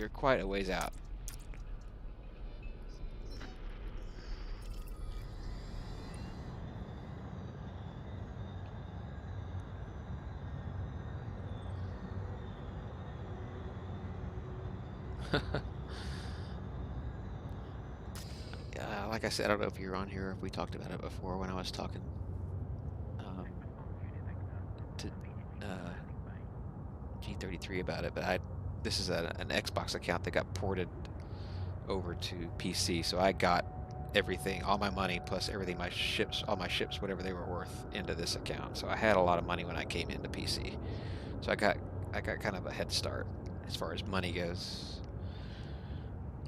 quite a ways out. Like I said, I don't know if you were on here or if we talked about it before when I was talking to G33 about it, but this is an Xbox account that got ported over to PC, so I got everything, all my money plus everything, all my ships, whatever they were worth, into this account. So I had a lot of money when I came into PC. So I got kind of a head start as far as money goes.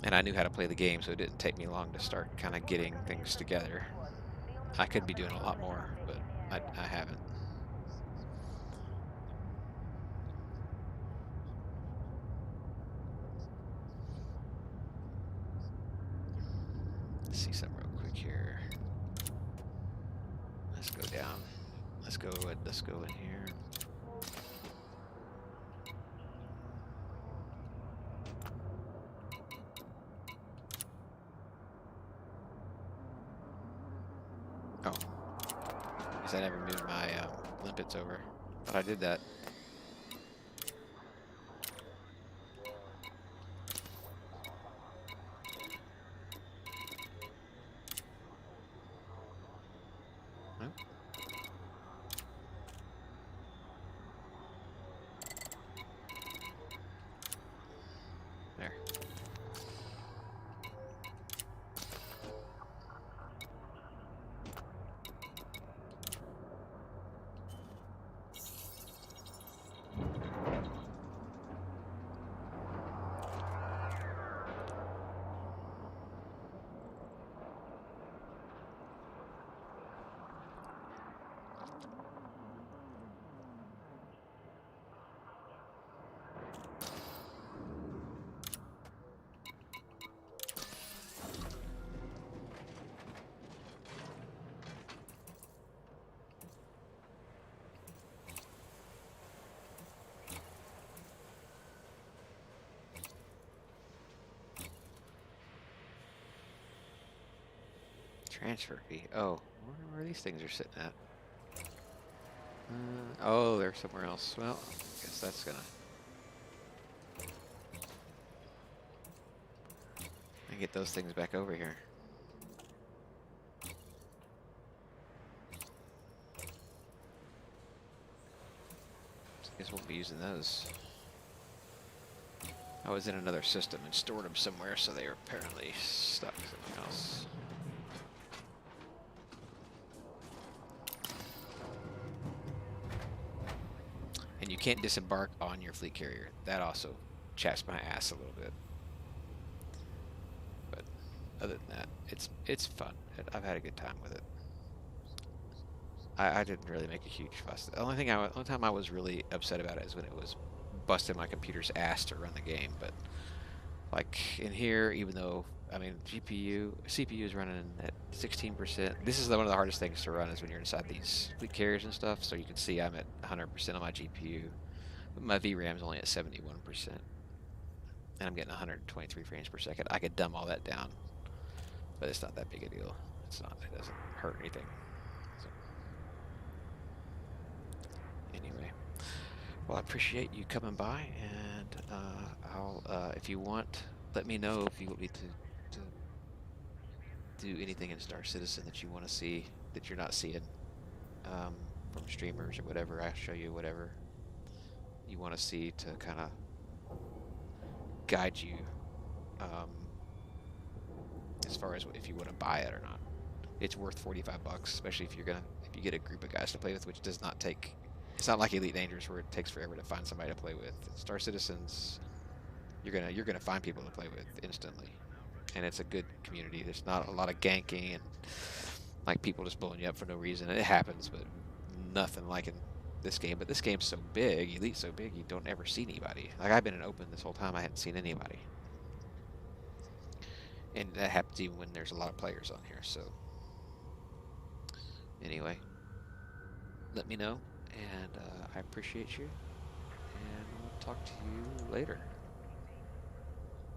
And I knew how to play the game, so it didn't take me long to start kind of getting things together. I could be doing a lot more, but I haven't. Let's see something real quick here. Let's go down. Let's go in here. Oh, because I never moved my limpets over, but I did that. Nope. There. Transfer fee. Oh, I wonder where these things are sitting at. Oh, they're somewhere else. Well, I guess that's gonna. I get those things back over here. So I guess we'll be using those. I was in another system and stored them somewhere, so they were apparently stuck somewhere else. And you can't disembark on your fleet carrier. That also chaps my ass a little bit. But other than that, it's fun. I've had a good time with it. I didn't really make a huge fuss. The only time I was really upset about it is when it was busting my computer's ass to run the game. But like in here, even though I mean CPU is running at 16%. This is one of the hardest things to run is when you're inside these fleet carriers and stuff. So you can see I'm at 100% on my GPU, but my VRAM is only at 71%, and I'm getting 123 frames per second. I could dumb all that down, but it's not that big a deal. It's not. It doesn't hurt anything. So, anyway, well, I appreciate you coming by, and I'll if you want, let me know if you want me to do anything in Star Citizen that you want to see that you're not seeing from streamers or whatever. I'll show you whatever you want to see to kind of guide you as far as if you want to buy it or not. It's worth $45, especially if you get a group of guys to play with, which does not take. It's not like Elite Dangerous where it takes forever to find somebody to play with. Star Citizens, you're gonna find people to play with instantly. And it's a good community. There's not a lot of ganking and like people just blowing you up for no reason. And it happens, but nothing like this game, but this game's so big, Elite's so big, you don't ever see anybody. Like, I've been in open this whole time, I hadn't seen anybody. And that happens even when there's a lot of players on here, so... Anyway, let me know, and I appreciate you, and we'll talk to you later.